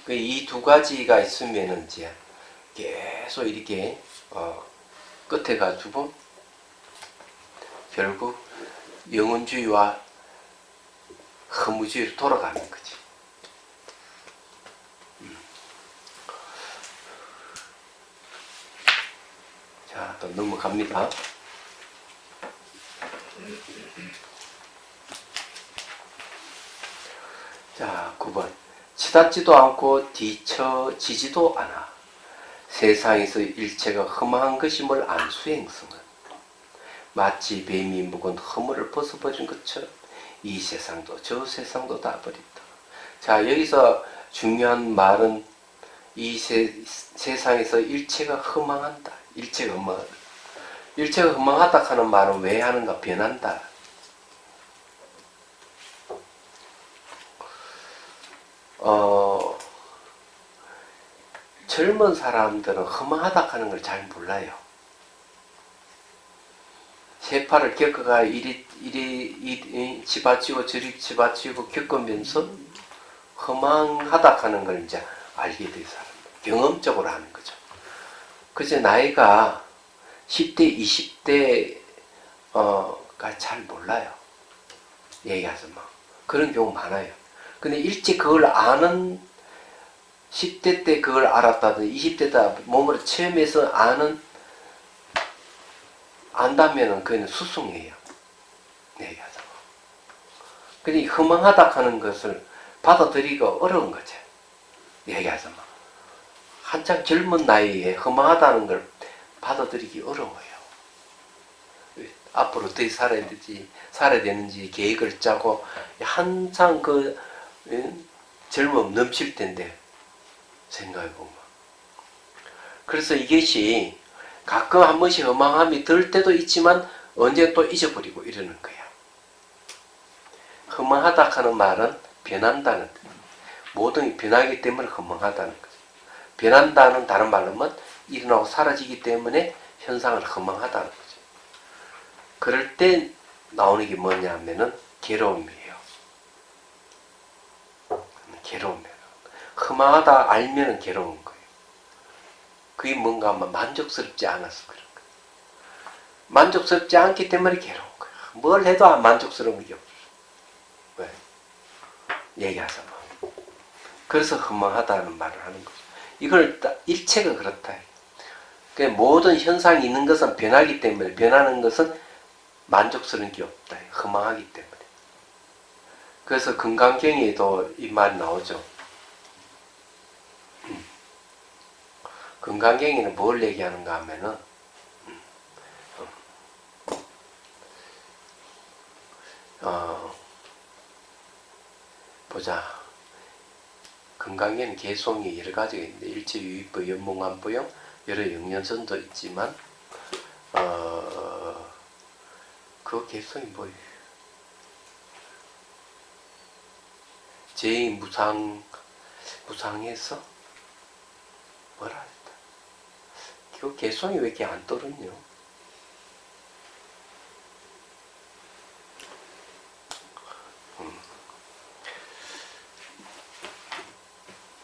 이 두 가지가 있으면 이제 계속 이렇게 끝에 가지고 결국 영혼주의와 허무주의로 돌아가는 거지. 자, 또 넘어갑니다. 자, 9번. 치닫지도 않고 뒤처지지도 않아. 세상에서 일체가 흠한 것임을 안 수행성은 마치 뱀이 묵은 허물을 벗어버린 것처럼 이 세상도 저 세상도 다 버린다. 자, 여기서 중요한 말은 이 세상에서 일체가 허망한다. 일체가 허망하다. 일체가 허망하다 하는 말은 왜 하는가? 변한다. 젊은 사람들은 허망하다 하는 걸 잘 몰라요. 세파를 겪어가 이리 집어치고 저리 집어치고 겪으면서 허망하다 하는 걸 이제 알게 된 사람. 경험적으로 하는 거죠. 그저 나이가 10대, 20대가 잘 몰라요. 얘기하자면. 그런 경우 많아요. 근데 일찍 그걸 아는 10대 때 그걸 알았다든 20대 때 몸으로 체험해서 안다면은 그건 수승이에요. 얘기하자면. 근데 허망하다 하는 것을 받아들이기가 어려운 거죠. 얘기하자면. 한창 젊은 나이에 허망하다는 걸 받아들이기 어려워요. 앞으로 어떻게 살아야 되는지 계획을 짜고 한창 젊음 넘칠 텐데 생각해보면. 그래서 이것이 가끔 한 번씩 허망함이 들 때도 있지만 언제 또 잊어버리고 이러는 거야. 허망하다 하는 말은 변한다는 거. 모든 게 변하기 때문에 허망하다는 거죠. 변한다는 다른 말로 하면 일어나고 사라지기 때문에 현상을 허망하다는 거죠. 그럴 때 나오는 게 뭐냐면은 괴로움이에요. 괴로움이에요. 허망하다 알면은 괴로운 거예요. 그게 뭔가 하면 만족스럽지 않아서 그런 거예요. 만족스럽지 않기 때문에 괴로운 거예요. 뭘 해도 만족스러운 게 없어요. 왜? 얘기하자면. 그래서 허망하다는 말을 하는 거죠. 이걸 일체가 그렇다. 그러니까 모든 현상이 있는 것은 변하기 때문에 변하는 것은 만족스러운 게 없다. 허망하기 때문에. 그래서 건강경에도 이 말이 나오죠. 건강경에는 뭘 얘기하는가 하면은 보자. 건강에는 개송이 여러 가지가 있는데 일체유의법, 연몽안보형 여러 영연선도 있지만 그 개송이 뭐예요? 무상해서 뭐라 했다. 그 개송이 왜 이렇게 안 떠오르냐?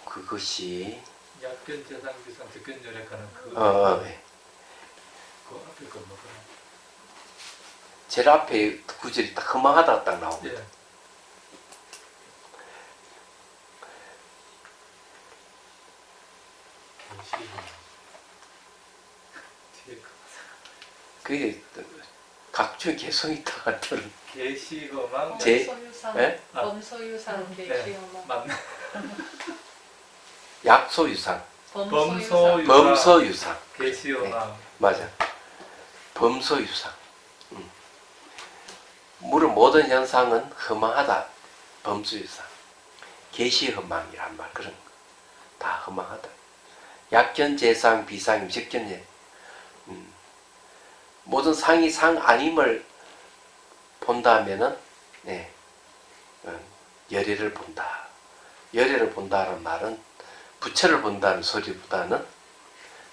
그것이 약견 재상 비상 적견 열액하는 그 네. 그 앞에 거 뭐더라? 제일 앞에 구절이 딱 허망하다 딱 나옵니다. 예. 그게 각종 개성이 있다가 들은 계시거만 범소유상, 예? 범소유상, 계시어만, 맞네. 약소유상, 범소유상, 범서유상. 계시어만 맞아. 범서유상. 물론 모든 현상은 허망하다. 범서유상. 계시허망이란 말 그런 거. 다 허망하다. 약견재상, 비상임, 적견예. 모든 상이 상 아님을 본다면은 네, 열애를 본다. 열애를 본다는 말은 부처를 본다는 소리보다는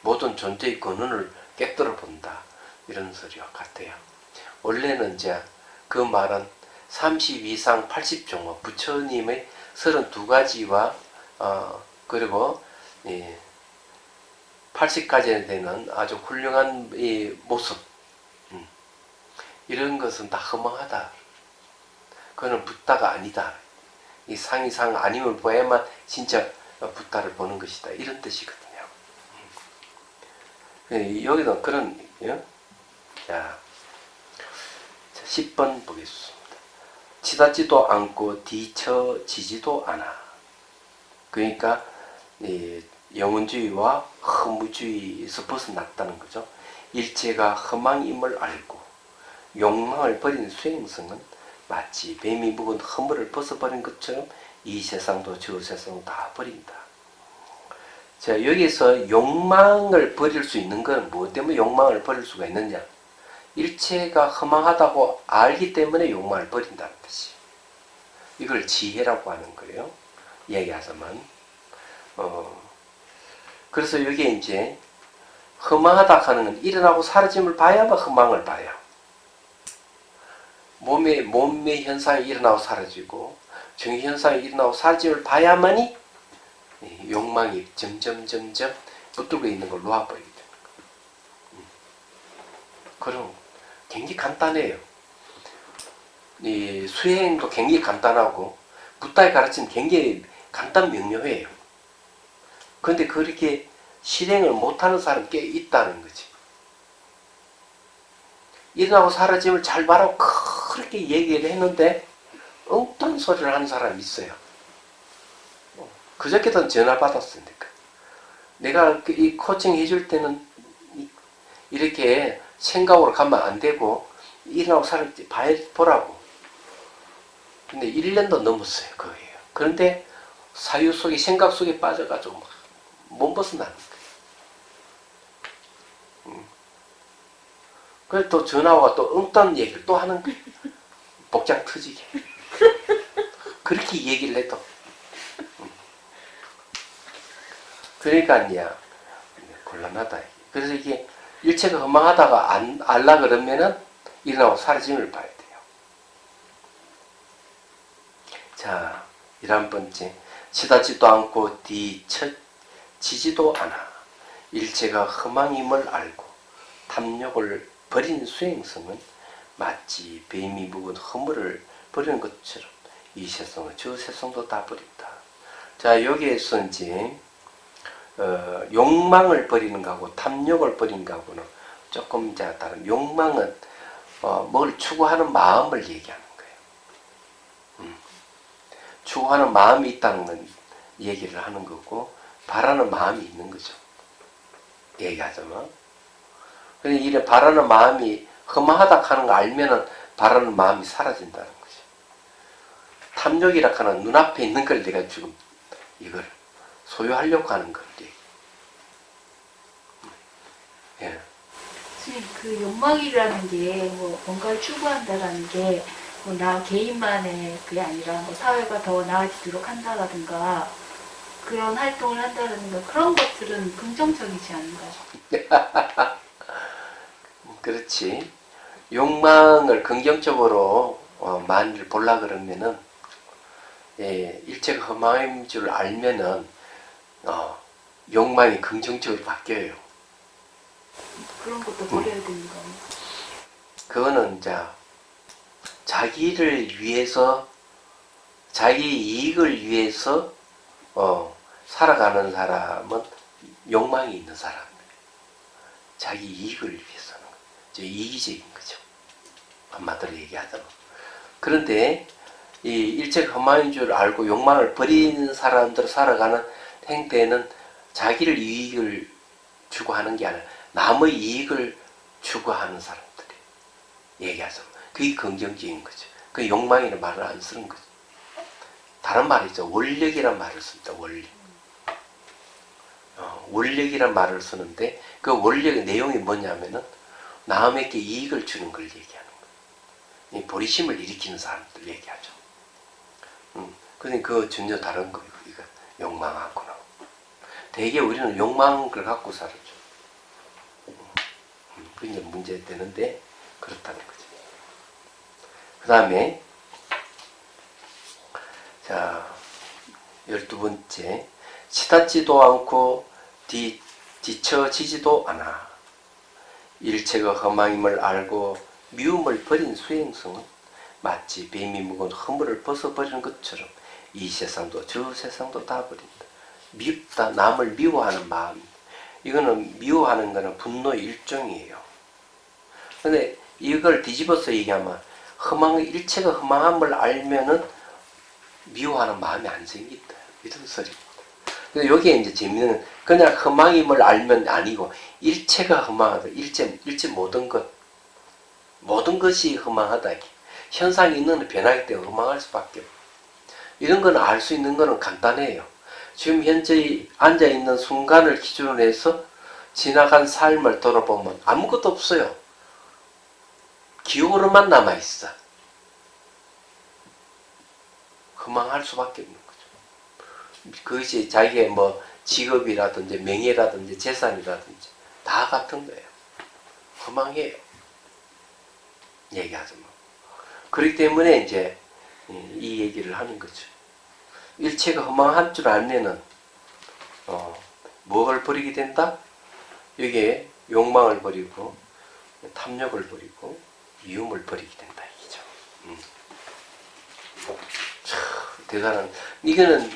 모든 존재의 근원을 깨뜨려 본다. 이런 소리와 같아요. 원래는 이제 그 말은 32상 80종업 부처님의 32가지와 그리고 80가지 되는 아주 훌륭한 이 모습 이런 것은 다 허망하다. 그거는 붓다가 아니다. 이 상이 상 아님을 보야만 진짜 붓다를 보는 것이다. 이런 뜻이거든요. 여기도 그런 자 10번 보겠습니다. 치닫지도 않고 뒤처지지도 않아. 그러니까 영혼주의와 허무주의에서 벗어났다는 거죠. 일체가 허망임을 알고 욕망을 버린 수행성은 마치 뱀이 묵은 허물을 벗어버린 것처럼 이 세상도 저 세상도 다 버린다. 자, 여기서 욕망을 버릴 수 있는 건 무엇 때문에 욕망을 버릴 수가 있느냐? 일체가 허망하다고 알기 때문에 욕망을 버린다는 뜻이. 이걸 지혜라고 하는 거예요. 얘기하자면. 그래서 여기에 이제 허망하다 하는 건 일어나고 사라짐을 봐야만 허망을 봐요. 몸의 현상이 일어나고 사라지고 정의 현상이 일어나고 사라짐을 봐야만이 욕망이 점점 붙들고 있는 걸 놓아버리게 되는 거예요. 그럼 굉장히 간단해요. 이 수행도 굉장히 간단하고 붓다의 가르침은 굉장히 간단 명료해요. 그런데 그렇게 실행을 못하는 사람이 꽤 있다는 거지. 일어나고 사라짐을 잘 봐라고 그렇게 얘기를 했는데 엉뚱한 소리를 하는 사람이 있어요. 그저께도 전화 받았으니까. 내가 이 코칭 해줄 때는 이렇게 생각으로 가면 안 되고 일어나고 사라짐 보라고. 근데 1년도 넘었어요. 그거예요. 그런데 사유 속에 생각 속에 빠져가지고 못 벗어나는 거예요. 그래서 또 전화와 또 엉뚱한 얘기를 또 하는 거예요. 복장 터지게. 그렇게 얘기를 해도. 그러니까 이제 곤란하다. 그래서 이게 일체가 허망하다가 안 알라 그러면은 일어나고 사라짐을 봐야 돼요. 자, 11번째. 치닫지도 않고 뒤처지지도 않아. 일체가 흠앙임을 알고 탐욕을 버린 수행성은 마치 뱀이 묵은 허물을 버리는 것처럼 이 세상은 저 세상도 다 버린다. 자, 여기에서 이제 욕망을 버리는 거하고 탐욕을 버리는 거하고는 조금 이제 다른. 욕망은 뭘 추구하는 마음을 얘기하는 거예요. 추구하는 마음이 있다는 건 얘기를 하는 거고, 바라는 마음이 있는 거죠. 얘기하자면. 근데 이래 바라는 마음이 허망하다 하는 거 알면은 바라는 마음이 사라진다는 거죠. 탐욕이라 하는 눈앞에 있는 걸 내가 지금 이걸 소유하려고 하는 건데. 예. 선생님, 그 욕망이라는 게 뭐 뭔가를 추구한다라는 게 뭐 나 개인만의 그게 아니라 뭐 사회가 더 나아지도록 한다라든가 그런 활동을 한다라든가 그런 것들은 긍정적이지 않은가요? 그렇지. 욕망을 긍정적으로 만일 보려 그러면은 일체가 허망인 줄 알면은 욕망이 긍정적으로 바뀌어요. 그런 것도 버려야 되는 거예요. 그거는 이제 자기를 위해서, 자기 이익을 위해서 살아가는 사람은 욕망이 있는 사람이에요. 자기 이익을 위해서는 이기적인 거죠. 한마디로 얘기하자면. 그런데 이 일체가 험한 줄 알고 욕망을 버리는 사람들 살아가는 행태는 자기를 이익을 추구하는 게 아니라 남의 이익을 추구하는 사람들이 얘기하자면 그게 긍정적인 거죠. 그 욕망이라는 말을 안 쓰는 거죠. 다른 말이죠. 원력이란 말을 씁니다. 원력. 원력이란 말을 쓰는데 그 원력의 내용이 뭐냐면은 남에게 이익을 주는 걸 얘기하는 거예요. 보리심을 일으키는 사람들 얘기하죠. 근데 그거 전혀 다른 거예요. 이거 욕망하고는. 대개 우리는 욕망을 갖고 살았죠. 그게 문제 되는데 그렇다는 거죠. 그 다음에 자 12번째. 치닫지도 않고 뒤처지지도 않아. 일체가 험함임을 알고 미움을 버린 수행성은 마치 뱀이 묵은 허물을 벗어버리는 것처럼 이 세상도 저 세상도 다 버린다. 밉다. 남을 미워하는 마음. 이거는 미워하는 거는 분노의 일종이에요. 근데 이걸 뒤집어서 얘기하면 일체가 허망함을 알면은 미워하는 마음이 안 생긴다. 이런 소리입니다. 근데 여기에 이제 재미는 그냥 허망임을 알면 아니고 일체가 허망하다. 일체 모든 것이 허망하다. 현상이 있는 변하기 때문에 허망할 수밖에 없어요. 이런 건 알 수 있는 거는 간단해요. 지금 현재 앉아있는 순간을 기준으로 해서 지나간 삶을 돌아보면 아무것도 없어요. 기억으로만 남아있어. 허망할 수밖에 없는 거죠. 그것이 자기의 뭐 직업이라든지 명예라든지 재산이라든지 다 같은 거예요. 허망해요. 얘기하자면. 그렇기 때문에 이제 이 얘기를 하는 거죠. 일체가 허망한 줄 알면은 무엇을 버리게 된다? 여기에 욕망을 버리고 탐욕을 버리고 미움을 버리게 된다 이죠. 참 대단한. 이거는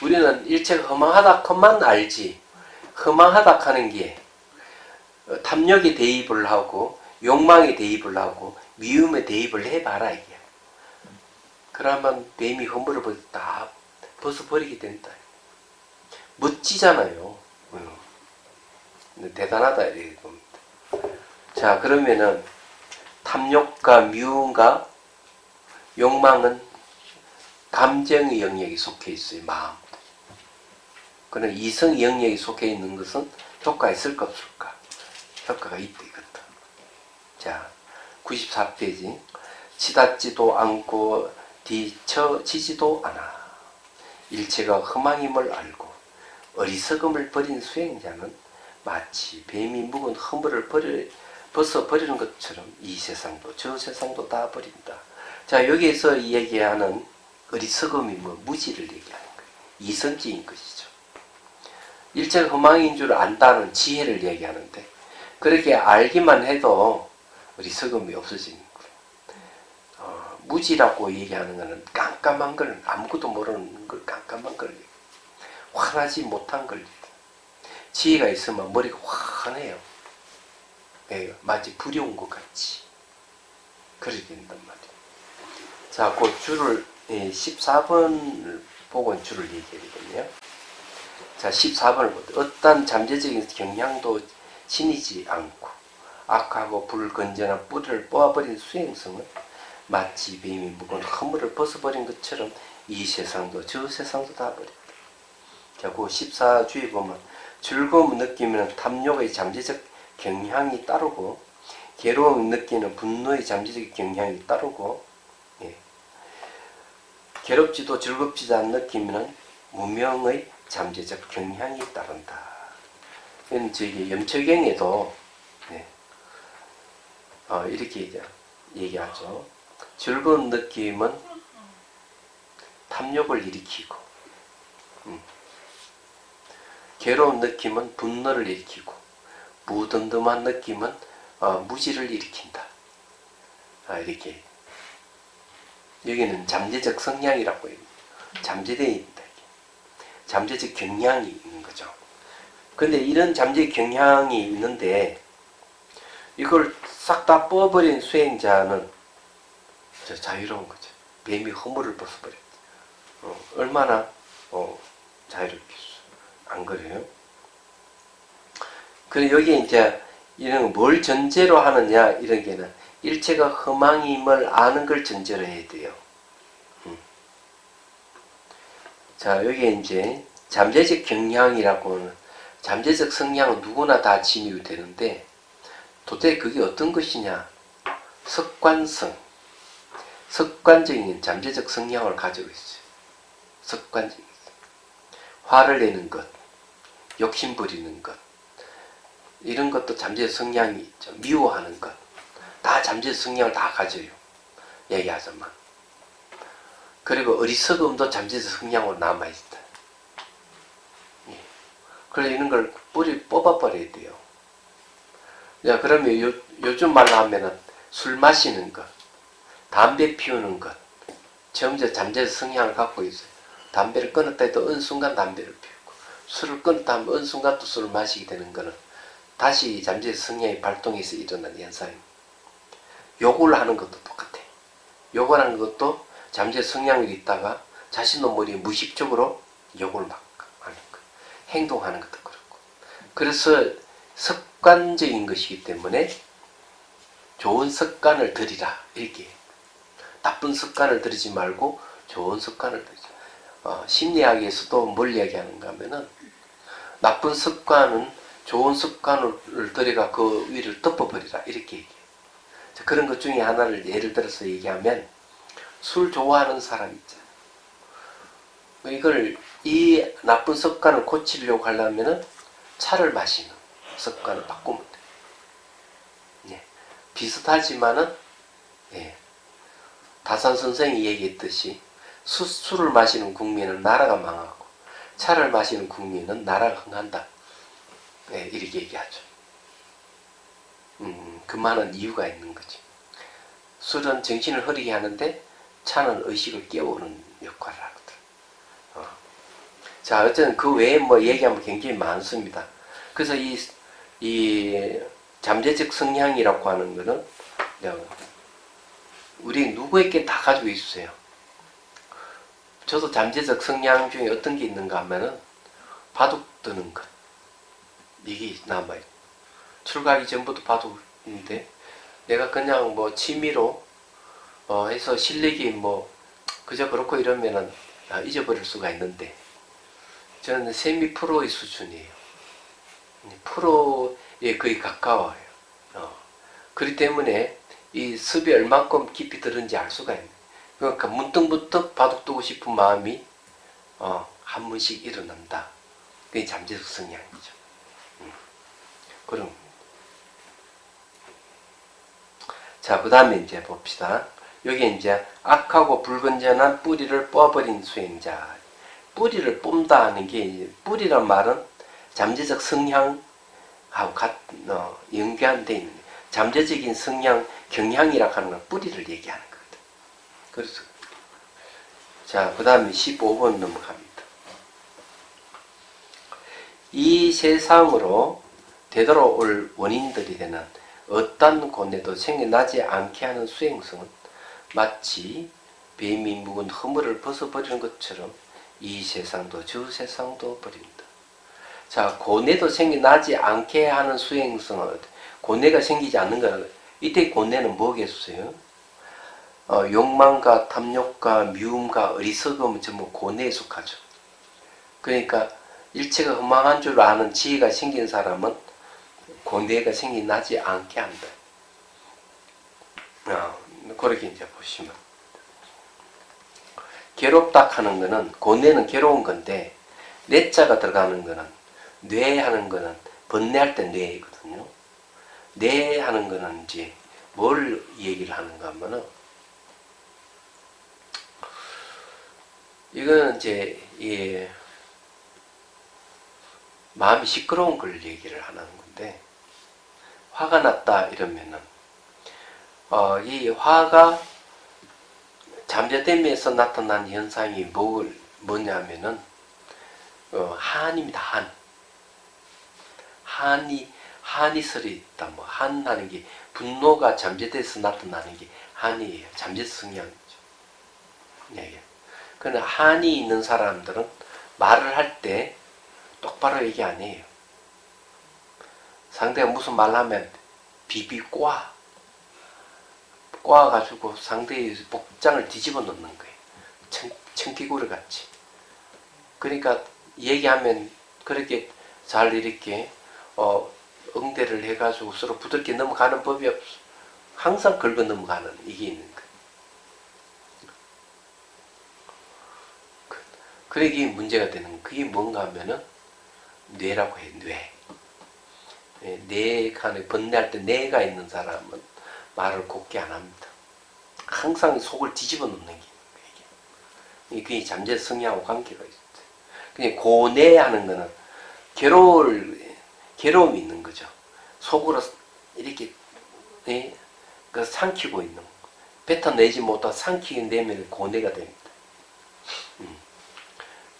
우리는 일체가 허망하다만 알지. 허망하다 하는 게 탐욕에 대입을 하고 욕망에 대입을 하고 미움에 대입을 해봐라 이게. 그러면 뱀이 허물을 다 벗어버리게 된다. 멋지잖아요. 대단하다 이렇게 봅니다. 자, 그러면은 탐욕과 미움과 욕망은 감정의 영역에 속해 있어요. 마음. 그럼 이성의 영역에 속해 있는 것은 효과가 있을까 없을까? 효과가 있다 이것도. 자, 94페이지. 치닫지도 않고 뒤처지지도 않아. 일체가 흠앙임을 알고 어리석음을 버린 수행자는 마치 뱀이 묵은 허물을 벗어버리는 것처럼 이 세상도 저 세상도 다 버린다. 자, 여기에서 얘기하는 어리석음이 무지를 얘기하는 거예요. 이성적인 것이죠. 일체가 흠앙인 줄 안다는 지혜를 얘기하는데 그렇게 알기만 해도 어리석음이 없어지는 거예요. 무지라고 얘기하는 것은 깜깜한 걸, 아무것도 모르는 걸 깜깜한 걸, 환하지 못한 걸. 지혜가 있으면 머리가 환해요. 예, 마치 불이 온 것 같이. 그렇게 된단 말이에요. 자, 그 줄을, 14번 보고 줄을 얘기해야 되겠네요. 자, 14번을 보세요. 어떤 잠재적인 경향도 지니지 않고 악하고 불건전한 뿌리를 뽑아버린 수행성은 마치 뱀이 묵은 허물을 벗어버린 것처럼 이 세상도 저 세상도 다 버린다. 자, 그 14주에 보면 즐거움을 느끼면 탐욕의 잠재적 경향이 따르고 괴로움을 느끼는 분노의 잠재적 경향이 따르고 괴롭지도 즐겁지도 않은 느끼면 무명의 잠재적 경향이 따른다. 이건 저기 염초경에도 이렇게 얘기하죠. 즐거운 느낌은 탐욕을 일으키고 괴로운 느낌은 분노를 일으키고 무덤덤한 느낌은 무지를 일으킨다. 이렇게 여기는 잠재적 성향이라고 해요. 잠재되어 있다. 잠재적 경향이 있는 거죠. 근데 이런 잠재적 경향이 있는데 이걸 싹 다 뽑아버린 수행자는 자유로운 거죠. 뱀이 허물을 벗어버렸죠. 얼마나 자유롭겠어. 안 그래요? 그래 여기 이제 이런 뭘 전제로 하느냐 이런 게는 일체가 흠앙임을 아는 걸 전제로 해야 돼요. 자, 여기 이제 잠재적 경향이라고는 잠재적 성향은 누구나 다 지니고 되는데 도대체 그게 어떤 것이냐? 습관성, 습관적인 잠재적 성향을 가지고 있어요. 습관적인 화를 내는 것, 욕심 부리는 것, 이런 것도 잠재적 성향이 있죠. 미워하는 것, 다 잠재적 성향을 다 가져요. 얘기하자면. 그리고 어리석음도 잠재적 성향으로 남아있다. 그래서 이런 걸 뽑아버려야 돼요. 자, 그러면 요즘 말로 하면은 술 마시는 것, 담배 피우는 것, 점점 잠재적 성향을 갖고 있어요. 담배를 끊었다 해도 어느 순간 담배를 피우고, 술을 끊었다 하면 어느 순간 또 술을 마시게 되는 거는 다시 잠재적 성향이 발동해서 일어나는 현상입니다. 욕을 하는 것도 똑같아요. 욕을 하는 것도 잠재적 성향이 있다가 자신의 머리에 무의식적으로 욕을 막 하는 거, 행동하는 것도 그렇고. 그래서 습관적인 것이기 때문에 좋은 습관을 들이라 이렇게. 나쁜 습관을 들이지 말고 좋은 습관을 들이자. 심리학에서도 뭘 얘기하는가 하면은 나쁜 습관은 좋은 습관을 들여가 그 위를 덮어버리라 이렇게 얘기해요. 그런 것 중에 하나를 예를 들어서 얘기하면 술 좋아하는 사람 있잖아요. 이걸 이 나쁜 습관을 고치려고 하려면은 차를 마시는 습관을 바꾸면 돼요. 비슷하지만은 다산 선생이 얘기했듯이 술을 마시는 국민은 나라가 망하고 차를 마시는 국민은 나라가 흥한다. 이렇게 얘기하죠. 그 말은 이유가 있는 거지. 술은 정신을 흐리게 하는데 차는 의식을 깨우는 역할을 하거든. 자, 어쨌든 그 외에 뭐 얘기하면 굉장히 많습니다. 그래서 이 잠재적 성향이라고 하는 거는 우리 누구에게 다 가지고 있어요. 저도 잠재적 성향 중에 어떤 게 있는가 하면은 바둑 두는 것. 이게 남아요. 출가하기 전부터 바둑인데 내가 그냥 뭐 취미로 해서 실력이 뭐 그저 그렇고 이러면은 잊어버릴 수가 있는데 저는 세미 프로의 수준이에요. 프로에 거의 가까워요. 그렇기 때문에 이 습이 얼만큼 깊이 들은지 알 수가 있네. 그러니까 문득문득 바둑두고 싶은 마음이 한 번씩 일어난다. 그게 잠재적 성향이죠. 그럼 자, 그 다음에 이제 봅시다. 여기 이제 악하고 불건전한 뿌리를 뽑아버린 수행자. 뿌리를 뽑다 하는 게, 뿌리란 말은 잠재적 성향하고 연관되어 있는, 잠재적인 성향, 경향이라고 하는 건 뿌리를 얘기하는 거거든. 그래서, 자, 그 다음에 15번 넘어갑니다. 이 세상으로 되돌아올 원인들이 되는 어떤 고뇌도 생겨나지 않게 하는 수행성은 마치 뱀이 묵은 허물을 벗어버리는 것처럼 이 세상도 저 세상도 버린다. 자, 고뇌도 생겨나지 않게 하는 수행성은, 고뇌가 생기지 않는 거라. 이때 고뇌는 뭐겠어요? 욕망과 탐욕과 미움과 어리석음은 전부 고뇌에 속하죠. 그러니까 일체가 허망한 줄 아는 지혜가 생긴 사람은 고뇌가 생겨나지 않게 한다. 그렇게 이제 보시면, 괴롭다 하는 거는, 고뇌는 괴로운 건데, 뇌자가 들어가는 거는, 뇌하는 거는 번뇌할 때 뇌이거든요. 뇌하는 거는 이제 뭘 얘기를 하는가 하면은, 이거는 이제 마음이 시끄러운 걸 얘기를 하는 건데, 화가 났다 이러면은 이 화가 잠재됨에서 나타난 현상이 뭐냐면은 한입니다. 한이 설이 있다. 뭐 한하는 게 분노가 잠재돼서 나타나는 게 한이에요. 잠재적 성향이죠. 네. 그러나 한이 있는 사람들은 말을 할 때 똑바로 얘기 안 해요. 상대가 무슨 말 하면 비비 꼬아가지고 상대의 복장을 뒤집어 놓는 거예요. 청기구리 같이. 그러니까 얘기하면 그렇게 잘 이렇게 응대를 해가지고 서로 부드럽게 넘어가는 법이 없어. 항상 긁어 넘어가는 이게 있는 거예요. 그래 이게 문제가 되는 거예요. 그게 뭔가 하면은 뇌라고 해요. 뇌가 번뇌할 때 뇌가 있는 사람은 말을 곱게 안 합니다. 항상 속을 뒤집어 놓는 게 있는 거예요. 그게 잠재 성향하고 관계가 있어요. 그냥 고뇌하는 거는 괴로움이 있는 거죠. 속으로 이렇게 그 삼키고 있는 거. 뱉어내지 못하고 삼키게 내면 고뇌가 됩니다.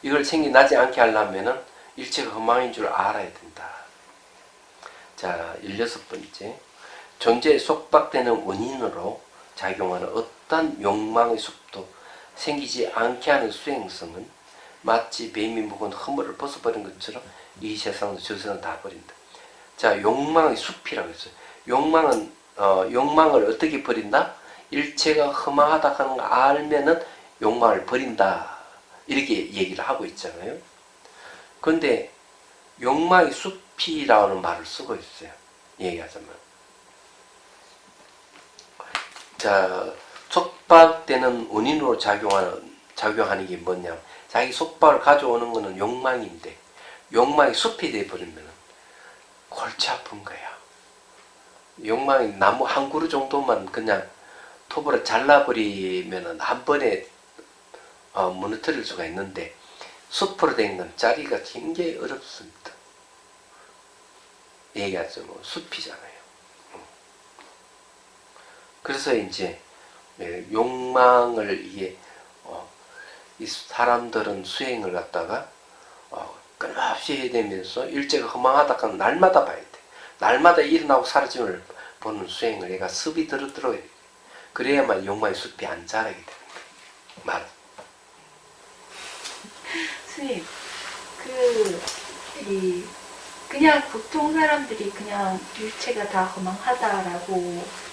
이걸 생겨나지 않게 하려면은 일체가 허망인 줄 알아야 된다. 자, 16번째. 존재에 속박되는 원인으로 작용하는 어떤 욕망의 숲도 생기지 않게 하는 수행성은 마치 뱀이 묵은 허물을 벗어버린 것처럼 이 세상도 저 세상 다 버린다. 자, 욕망의 숲이라고 했어요. 욕망을 어떻게 버린다? 일체가 허망하다 하는 거 알면은 욕망을 버린다. 이렇게 얘기를 하고 있잖아요. 그런데 욕망의 숲이라는 말을 쓰고 있어요. 얘기하자면. 자, 속박되는 원인으로 작용하는 게 뭐냐. 자기 속박을 가져오는 거는 욕망인데, 욕망이 숲이 되어버리면 골치 아픈 거야. 욕망이 나무 한 그루 정도만 그냥 톱으로 잘라버리면 한 번에 무너뜨릴 수가 있는데, 숲으로 된 건 자리가 굉장히 어렵습니다. 얘기하죠. 뭐 숲이잖아요. 그래서 이제 욕망을 이 사람들은 수행을 갖다가 끊임없이 해야 되면서 일제가 허망하다 하면 날마다 봐야 돼. 날마다 일어나고 사라짐을 보는 수행을 얘가 습이 들어야 돼. 그래야만 욕망의 숲이 안 자라게 되는 거야. 선생님, 그냥 보통 사람들이 그냥 일체가 다 허망하다라고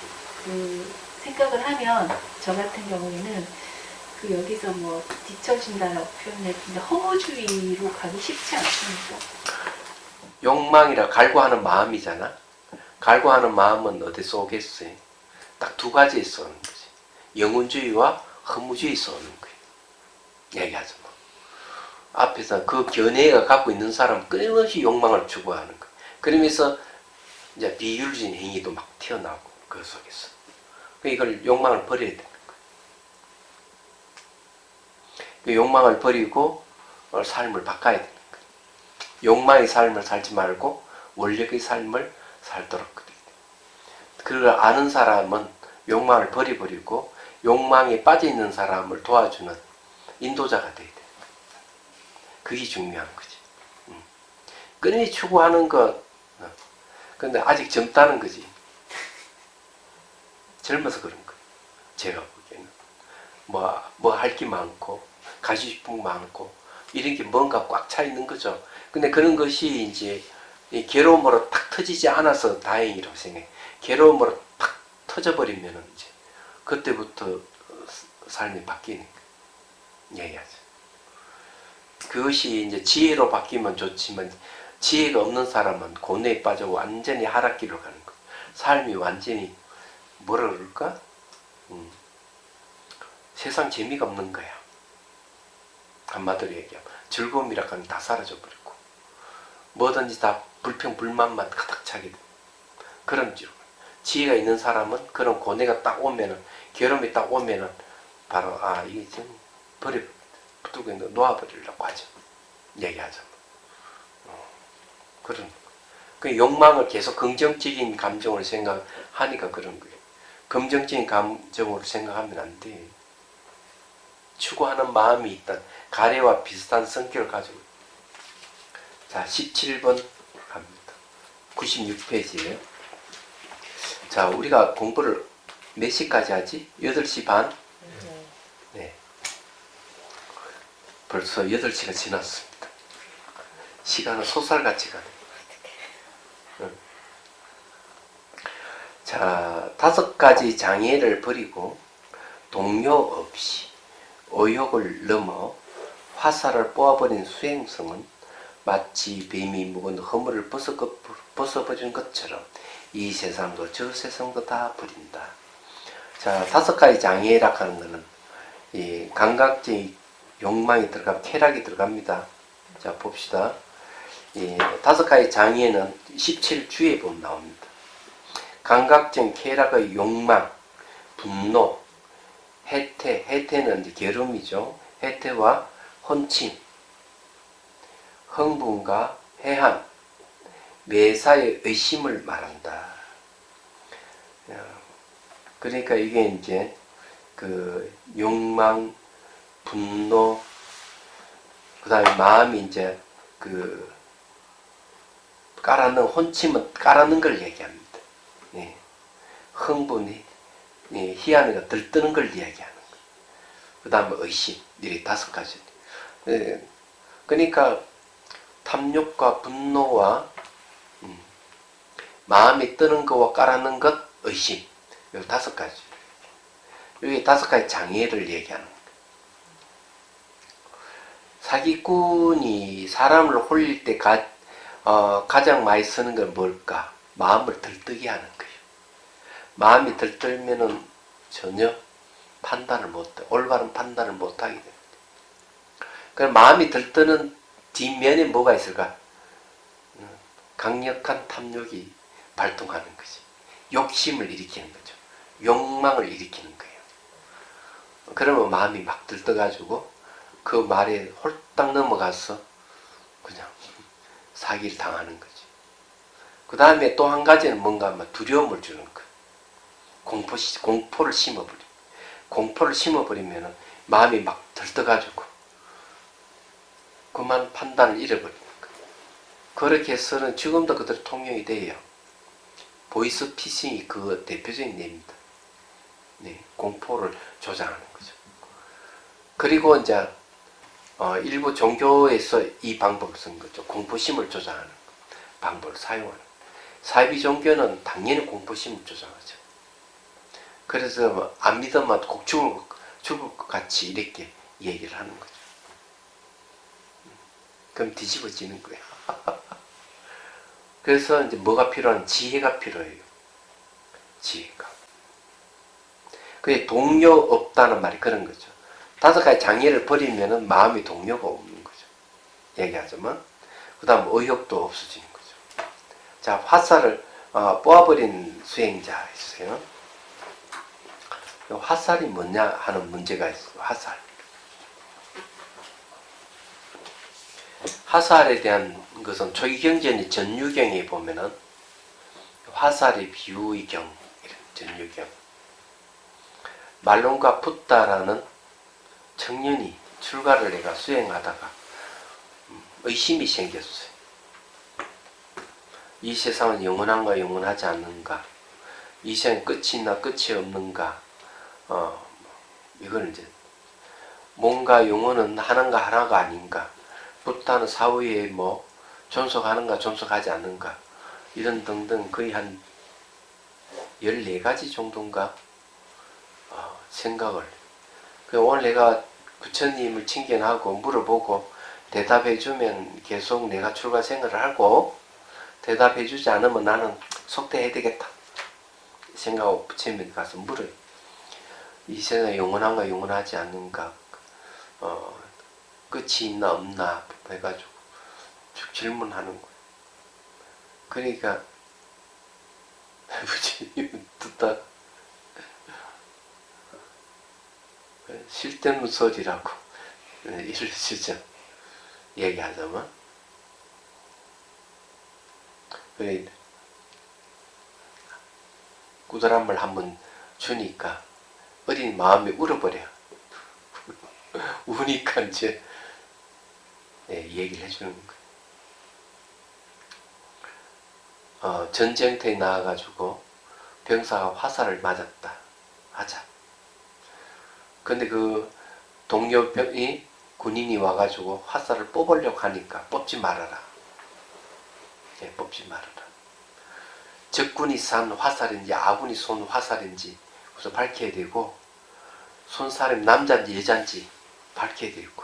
생각을 하면, 저 같은 경우에는 여기서 뭐 뒤처진다라고 표현했는데 허무주의로 가기 쉽지 않습니까? 욕망이라 갈구하는 마음이잖아. 갈구하는 마음은 어디서 오겠어요? 딱 두 가지에서 오는 거지. 영혼주의와 허무주의에서 오는 거예요. 얘기하죠. 뭐. 앞에서 그 견해가 갖고 있는 사람 끊임없이 욕망을 추구하는 거예요. 그러면서 이제 비윤리적인 행위도 막 튀어나오고 그 속에서. 이걸 욕망을 버려야 되는 거예요. 그 욕망을 버리고 삶을 바꿔야 되는 거예요. 욕망의 삶을 살지 말고 원력의 삶을 살도록 그래요. 그걸 아는 사람은 욕망을 버려버리고 욕망에 빠져있는 사람을 도와주는 인도자가 돼야 돼. 그게 중요한 거지. 끊임이 추구하는 것, 근데 아직 젊다는 거지. 젊어서 그런 거예요. 제가 보기에는. 뭐 할 게 많고, 가지고 싶은 거 많고, 이런 게 뭔가 꽉 차 있는 거죠. 근데 그런 것이 이제 이 괴로움으로 탁 터지지 않아서 다행이라고 생각해. 괴로움으로 탁 터져버리면은 이제 그때부터 삶이 바뀌는 거예요. 얘기하죠. 그것이 이제 지혜로 바뀌면 좋지만 지혜가 없는 사람은 고뇌에 빠져 완전히 하락기로 가는 거예요. 삶이 완전히 뭐라 그럴까? 세상 재미가 없는 거야. 한마디로 얘기하면 즐거움이라 하면 다 사라져버리고 뭐든지 다 불평불만만 가득 차게 돼. 그런 지혜가 있는 사람은 그런 고뇌가 딱 오면은 괴로움이 딱 오면은 바로 이게 좀 두고 놓아버리려고 하죠. 얘기하죠. 그런 그 욕망을 계속 긍정적인 감정으로 생각하니까 그런 거예요. 긍정적인 감정으로 생각하면 안 돼. 추구하는 마음이 있다. 가래와 비슷한 성격을 가지고. 자, 17번 갑니다. 96페이지예요. 자, 우리가 공부를 몇 시까지 하지? 8시 반? 네. 벌써 8시가 지났습니다. 시간은 소살같이 가네. 자, 5가지 장애를 버리고 동요 없이 의욕을 넘어 화살을 뽑아버린 수행성은 마치 뱀이 묵은 허물을 벗어버리는 것처럼 이 세상도 저 세상도 다 버린다. 자, 5가지 장애라 하는 것은 이 감각적인 욕망이 들어가고 쾌락이 들어갑니다. 자, 봅시다. 이 5가지 장애는 17주에 보면 나옵니다. 감각적인 쾌락의 욕망, 분노, 해태는 이제 게으름이죠. 해태와 혼침, 흥분과 해한, 매사의 의심을 말한다. 그러니까 이게 이제 그 욕망, 분노, 그 다음에 마음이 이제 그 깔아넣은 혼침은 깔아넣은 걸 얘기합니다. 예. 흥분이 희한이가 들뜨는 걸 이야기하는 거예요. 그 다음에 의심, 이렇게 5가지. 예. 그러니까 탐욕과 분노와 마음이 뜨는 것과 깔아넣은 것, 의심. 이 5가지. 여기 5가지 장애를 얘기하는 거예요. 사기꾼이 사람을 홀릴 때 가장 많이 쓰는 건 뭘까? 마음을 들뜨게 하는 거예요. 마음이 들뜨면은 전혀 판단을 못해. 올바른 판단을 못하게 됩니다. 그럼 마음이 들뜨는 뒷면에 뭐가 있을까? 강력한 탐욕이 발동하는 거지. 욕심을 일으키는 거죠. 욕망을 일으키는 거예요. 그러면 마음이 막 들떠가지고 그 말에 홀딱 넘어가서 그냥 사기를 당하는 거지. 그 다음에 또 한 가지는 뭔가 두려움을 주는 거예요. 공포를 심어버려. 공포를 심어버리면 마음이 막 들떠가지고 그만 판단을 잃어버리는 거예요. 그렇게 해서는 지금도 그대로 통용이 돼요. 보이스피싱이 그 대표적인 예입니다. 네, 공포를 조장하는 거죠. 그리고 이제 일부 종교에서 이 방법을 쓴 거죠. 공포심을 조장하는 방법을 사용하는. 사이비 종교는 당연히 공포심을 조장하죠. 그래서 안 믿으면 꼭 죽을 것 같이 이렇게 얘기를 하는 거죠. 그럼 뒤집어지는 거예요. 그래서 이제 뭐가 필요한? 지혜가 필요해요. 지혜가. 그게 동요 없다는 말이 그런 거죠. 5가지 장애를 버리면은 마음이 동요가 없는 거죠. 얘기하자면. 그 다음 의욕도 없어지는 거죠. 자, 화살을 뽑아버린 수행자 있어요. 화살이 뭐냐 하는 문제가 있어요. 화살. 화살에 대한 것은 초기경전의 전유경에 보면은 화살의 비유의 경, 전유경. 말론과 붓다라는 청년이 출가를 해가 수행하다가 의심이 생겼어요. 이 세상은 영원한가 영원하지 않는가, 이 세상은 끝이 있나 끝이 없는가, 이걸 이제 뭔가 영혼은 하나가 하나가 아닌가, 붓다는 사후에 뭐 존속하는가 존속하지 않는가, 이런 등등 거의 한 14가지 정도인가 생각을. 오늘 내가 부처님을 칭견하고 물어보고 대답해주면 계속 내가 출가 생활을 하고, 대답해주지 않으면 나는 속대해야 되겠다 생각하고 부처님께 가서 물어요. 이 세상에 영원한가 영원하지 않는가, 끝이 있나 없나 해가지고 쭉 질문하는 거예요. 그러니까 부처님 듣다 쓸데없는 소리라고 이러시죠. 얘기하자면. 그래, 꾸드람을 한번 주니까 어린 마음이 울어버려요. 우니까 이제 얘기를 해주는 거예요. 전쟁터에 나와가지고 병사가 화살을 맞았다 하자. 근데 그 동료병이 군인이 와가지고 화살을 뽑으려고 하니까 뽑지 말아라. 뽑지 말아라. 적군이 산 화살인지 아군이 쏜 화살인지 우선 밝혀야 되고, 쏜 사람이 남자인지 여자인지 밝혀야 되고,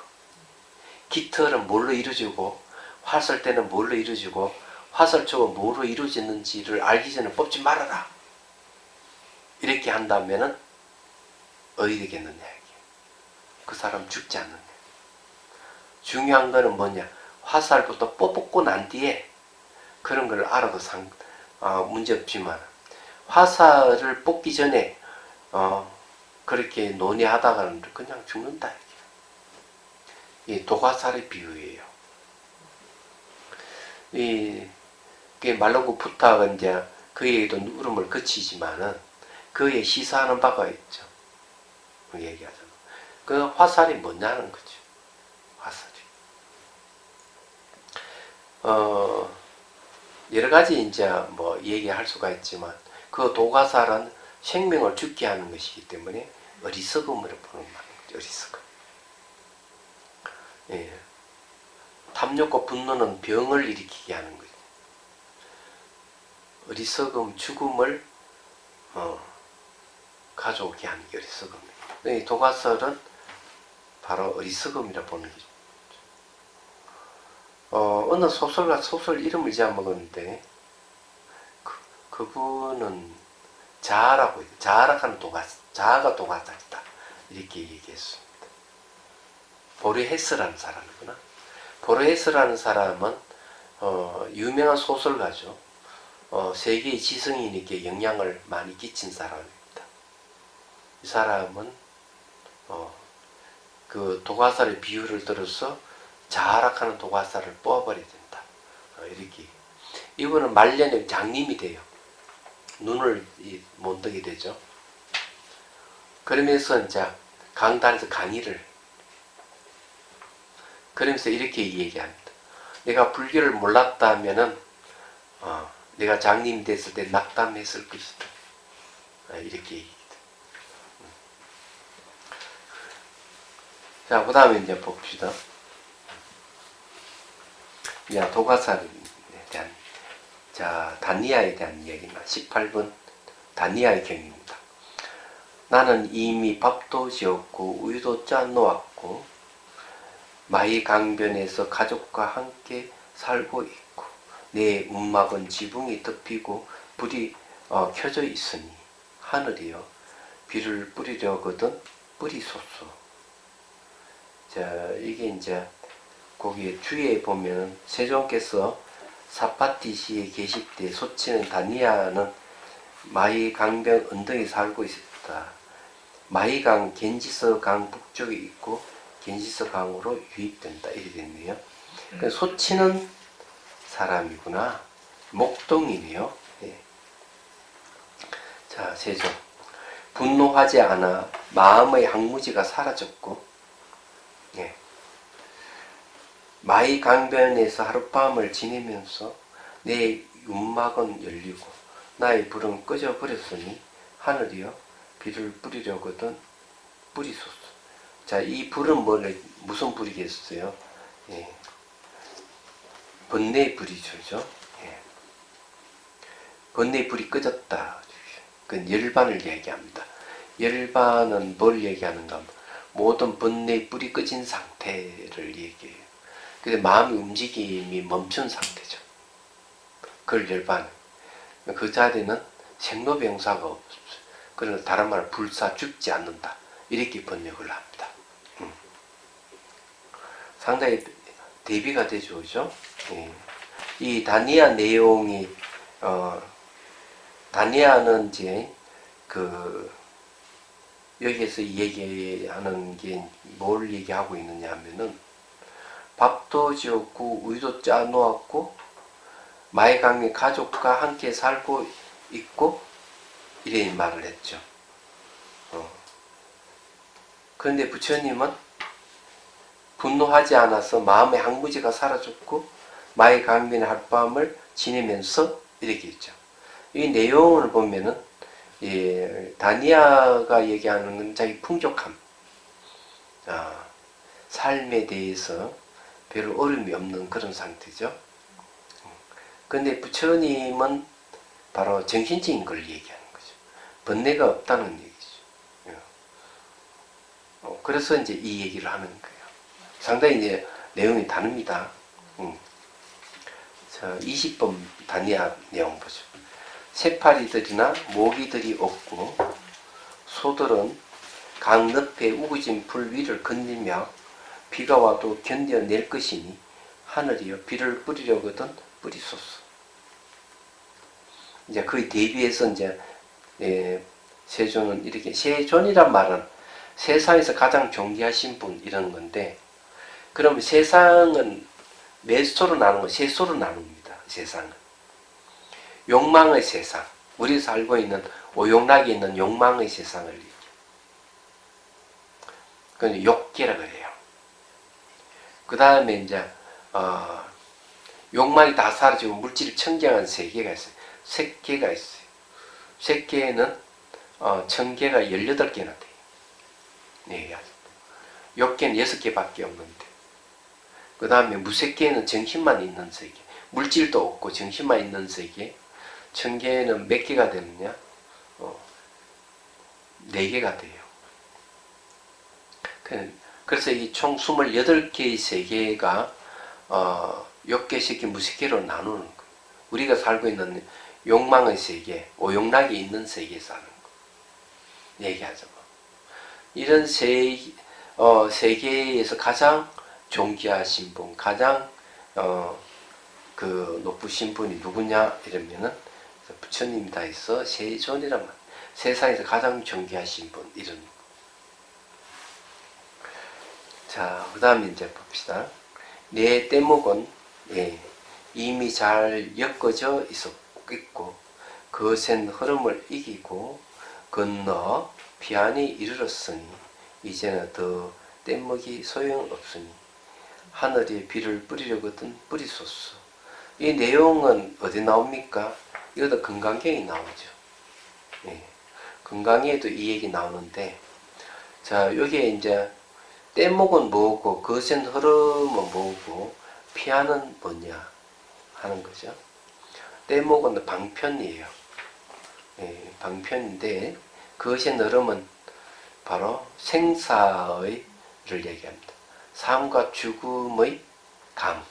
깃털은 뭘로 이루어지고 화살 때는 뭘로 이루어지고 화살촉은 뭐로 이루어졌는지를 알기 전에 뽑지 말아라. 이렇게 한다면은 어디 되겠느냐 이게. 그 사람 죽지 않느냐. 중요한 거는 뭐냐, 화살부터 뽑고 난 뒤에 그런 걸 알아도 문제 없지만, 화살을 뽑기 전에 그렇게 논의하다가는 그냥 죽는다 이게. 이 도화살의 비유예요. 이 말론고 푸타가 이제 그에게도 울음을 그치지만은 그에 시사하는 바가 있죠. 얘기하자면 그 화살이 뭐냐는 거죠. 화살이. 여러 가지 이제 뭐 얘기할 수가 있지만, 그 도화살은 생명을 죽게 하는 것이기 때문에 어리석음으로 보는 말이죠. 어리석음. 예. 탐욕과 분노는 병을 일으키게 하는 거죠. 어리석음, 죽음을 가져오게 하는 게 어리석음이에요. 이 도화살은 바로 어리석음이라 보는 거죠. 어느 소설가 소설 이름을 잊어먹었는데 그분은 자아라고 해요. 자아라는 자아가 도화살이다 이렇게 얘기했습니다. 보르헤스라는 사람이구나. 보르헤스라는 사람은 유명한 소설가죠. 세계의 지성인에게 영향을 많이 끼친 사람입니다. 이 사람은 그 도화살의 비유를 들어서 자아락하는 도화살을 뽑아버려야 된다. 이렇게. 이분은 말년에 장님이 돼요. 눈을 못 뜨게 되죠. 그러면서 이제 강단에서 강의를. 그러면서 이렇게 얘기합니다. 내가 불교를 몰랐다면은 내가 장님 됐을 때 낙담했을 것이다. 이렇게 얘기합니다. 자, 그 다음에 이제 봅시다. 자, 도화살에 대한, 자, 다니아에 대한 이야기입니다. 18번 다니아의 경입니다. 나는 이미 밥도 지었고 우유도 짜놓았고 마이 강변에서 가족과 함께 살고 있고 내 움막은 지붕이 덮이고 불이 켜져 있으니 하늘이여 비를 뿌리려거든 뿌리소서. 자, 이게 이제 거기 주위에 보면 세종께서 사파티시에 계실 때 소치는 다니아는 마이 강변 언덕에 살고 있었다. 마이강 겐지서 강 북쪽에 있고 겐지서 강으로 유입된다. 이렇게 됐네요. 그러니까 소치는 사람이구나. 목동이네요. 예. 자, 세종. 분노하지 않아 마음의 항무지가 사라졌고, 예. 마이 강변에서 하룻밤을 지내면서 내 윤막은 열리고 나의 불은 꺼져버렸으니 하늘이여 비를 뿌리려거든 뿌리소서. 자, 이 불은 무슨 불이겠어요? 예. 번뇌의 불이죠. 예. 번뇌의 불이 꺼졌다. 그 열반을 얘기합니다. 열반은 뭘 얘기하는가? 모든 번뇌의 불이 꺼진 상태를 얘기해요. 그래서 마음의 움직임이 멈춘 상태죠. 그걸 열반. 그 자리는 생로병사가 없어요. 그러나 다른 말로 불사 죽지 않는다. 이렇게 번역을 합니다. 상당히 대비가 되죠, 그죠? 예. 이 다니아 내용이 다니아는 이제 여기에서 얘기하는 게 뭘 얘기하고 있느냐 하면은 밥도 지었고 우유도 짜 놓았고 마이강의 가족과 함께 살고 있고 이런 말을 했죠. 그런데 부처님은 분노하지 않아서 마음의 항무지가 사라졌고 마의 강변의 하룻밤을 지내면서 이렇게 했죠. 이 내용을 보면은 다니아가 얘기하는 건 자기 풍족함, 삶에 대해서 별로 어려움이 없는 그런 상태죠. 그런데 부처님은 바로 정신적인 걸 얘기하는 거죠. 번뇌가 없다는 얘기죠. 그래서 이제 이 얘기를 하는 거예요. 상당히 이제 내용이 다릅니다. 자, 20번 다니아 내용 보죠. 새파리들이나 모기들이 없고 소들은 강 늪에 우거진 풀 위를 건너며 비가 와도 견뎌낼 것이니 하늘이여 비를 뿌리려거든 뿌리소서. 이제 거의 대비해서 이제 세존은 이렇게 세존이란 말은 세상에서 가장 존귀하신 분 이런 건데, 그러면 세상은 몇 소로 나누는 거? 세 소로 나눕니다. 세상은 욕망의 세상, 우리 살고 있는 오욕락에 있는 욕망의 세상을 얘기해요. 그건 욕계라 그래요. 그 다음에 이제 욕망이 다 사라지고 물질을 청정한 세계가 있어요. 색계가 있어요. 색계에는 청계가 18개나 돼요. 네, 욕계는 6개밖에 없는데, 그 다음에 무색계는 정신만 있는 세계, 물질도 없고 정신만 있는 세계. 청계는 몇 개가 되느냐? 4개가 돼요. 그래서 이 총 28개의 세계가 욕계, 색계, 무색계로 나누는 거예요. 우리가 살고 있는 욕망의 세계, 오욕락이 있는 세계에 사는 거 얘기하죠. 이런 세계에서 가장 존귀하신 분, 가장 높으신 분이 누구냐 이러면은 부처님이다 해서 세존이란 말. 세상에서 가장 존귀하신 분 이런. 자, 그 다음에 이제 봅시다. 내 떼목은 이미 잘 엮어져 있고 거센 흐름을 이기고 건너 피안이 이르렀으니 이제는 더 뗏목이 소용없으니 하늘에 비를 뿌리려거든 뿌리소서. 이 내용은 어디 나옵니까? 이것도 금강경에 나오죠. 금강에도 이 얘기 나오는데, 자, 여기에 이제 뗏목은 뭐고 거센 흐름은 뭐고 피안은 뭐냐 하는 거죠. 뗏목은 방편이에요. 방편인데 거센 흐름은 바로 생사의 를 얘기합니다. 삶과 죽음의 강,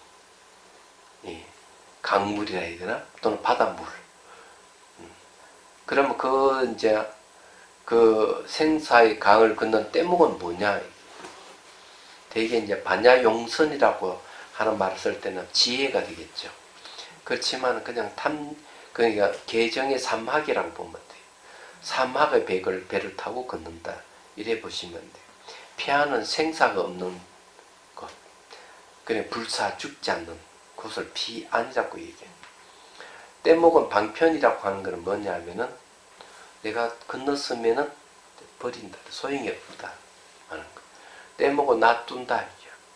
강물이라 해야 되나? 또는 바닷물. 그러면 그 생사의 강을 건넌 떼목은 뭐냐? 대개 이제 반야용선이라고 하는 말을 쓸 때는 지혜가 되겠죠. 그렇지만 그냥 그러니까 계정의 삼학이라고 보면 돼요. 삼학의 배를 타고 걷는다. 이래 보시면 돼요. 피하는 생사가 없는 것. 그냥 불사 죽지 않는 곳을 피안이라고 얘기해요. 떼목은 방편이라고 하는 것은 뭐냐면은 내가 건넜으면은 버린다. 소용이 없다. 하는 거. 떼목은 놔둔다.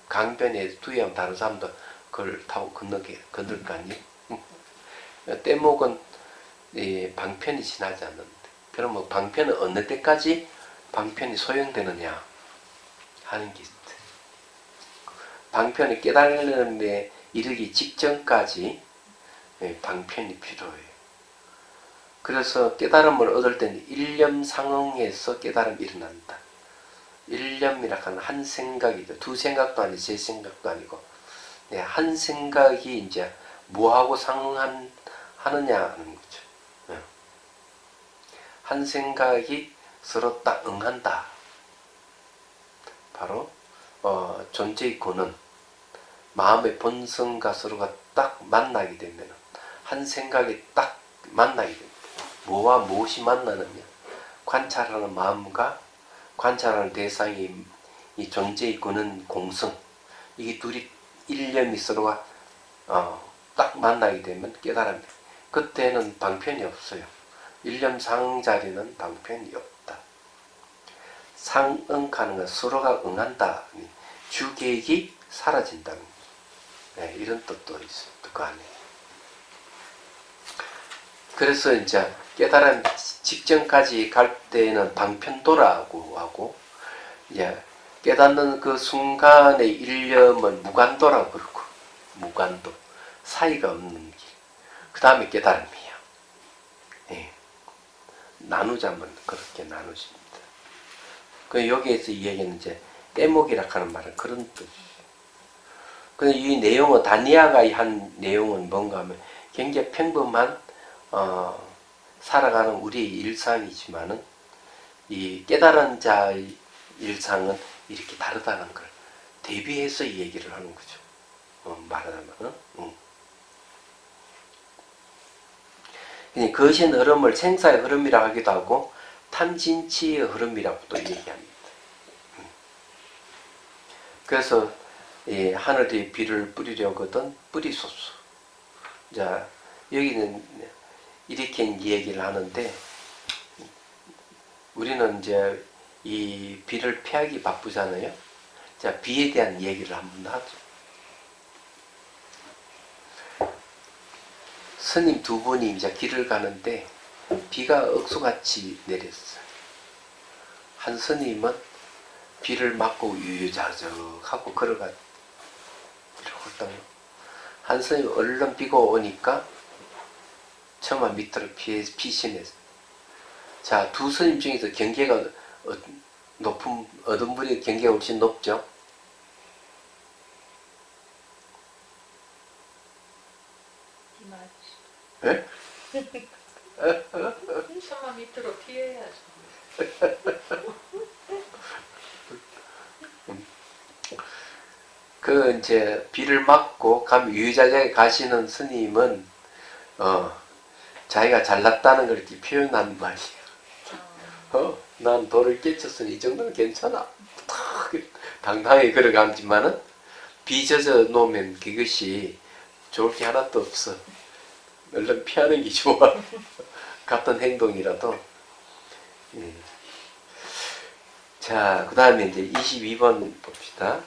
강변에 두의하면 다른 사람도 그걸 타고 건널 거 아니에요? 떼목은 방편이 지나지 않는데. 그러면 방편은 어느 때까지 방편이 소용되느냐 하는 게 있어요. 방편이 깨달음에 이르기 직전까지 방편이 필요해요. 그래서 깨달음을 얻을 때는 일념상응해서 깨달음이 일어난다. 일념이라 하는 한 생각이죠. 두 생각도 아니고 세 생각도 아니고 한 생각이 이제 뭐하고 상응하느냐 하는 거죠. 한 생각이 서로 딱 응한다. 바로 존재의 근원, 마음의 본성과 서로가 딱 만나게 되면 한 생각이 딱 만나게 됩니다. 뭐와 무엇이 만나느냐? 관찰하는 마음과 관찰하는 대상이 이 존재의 근원 공성, 이게 둘이 일념이 서로가 딱 만나게 되면 깨달음니다. 그때는 방편이 없어요. 일념 상자리는 방편이 없다. 상응하는 건 서로가 응한다. 주객이 사라진다는 거죠. 네, 이런 뜻도 있을 거 아니에요. 그래서 이제 깨달음 직전까지 갈 때는 방편도라고 하고, 이제 깨닫는 그 순간의 일념은 무간도라고 그러고, 무간도. 사이가 없는 길. 그 다음에 깨달음이에요. 예. 나누자면 그렇게 나누십니다. 그 여기에서 이 얘기는 이제 떼목이라 하는 말은 그런 뜻이에요. 근데 이 내용은 다니아가 한 내용은 뭔가 하면 굉장히 평범한 살아가는 우리의 일상이지만은 이 깨달은 자의 일상은 이렇게 다르다는 걸 대비해서 이 얘기를 하는 거죠. 말하자면은. 거신 흐름을 생사의 흐름이라고 하기도 하고 탐진치의 흐름이라고도 얘기합니다. 그래서 하늘이 비를 뿌리려거든 뿌리소서. 자, 여기는 이렇게 얘기를 하는데 우리는 이제 이 비를 피하기 바쁘잖아요. 자, 비에 대한 얘기를 한번 하죠. 스님 두 분이 이제 길을 가는데 비가 억수같이 내렸어요. 한 스님은 비를 맞고 유유자적하고 걸어가 한 스님 얼른 비가 오니까 처마 밑으로 피신했어요. 자, 두 스님 중에서 경계가 높은 어떤 분이 경계가 훨씬 높죠? 예? 처마 밑으로 피해야죠. 그 이제 비를 맞고 유유자적하게 가시는 스님은 자기가 잘났다는 걸 이렇게 표현한 말이에요. 난 돌을 깨쳤으니 이 정도는 괜찮아. 당당하게 걸어가지만은 비 젖어 놓으면 그것이 좋을 게 하나도 없어. 얼른 피하는 게 좋아. 같은 행동이라도. 자, 그 다음에 이제 22번 봅시다.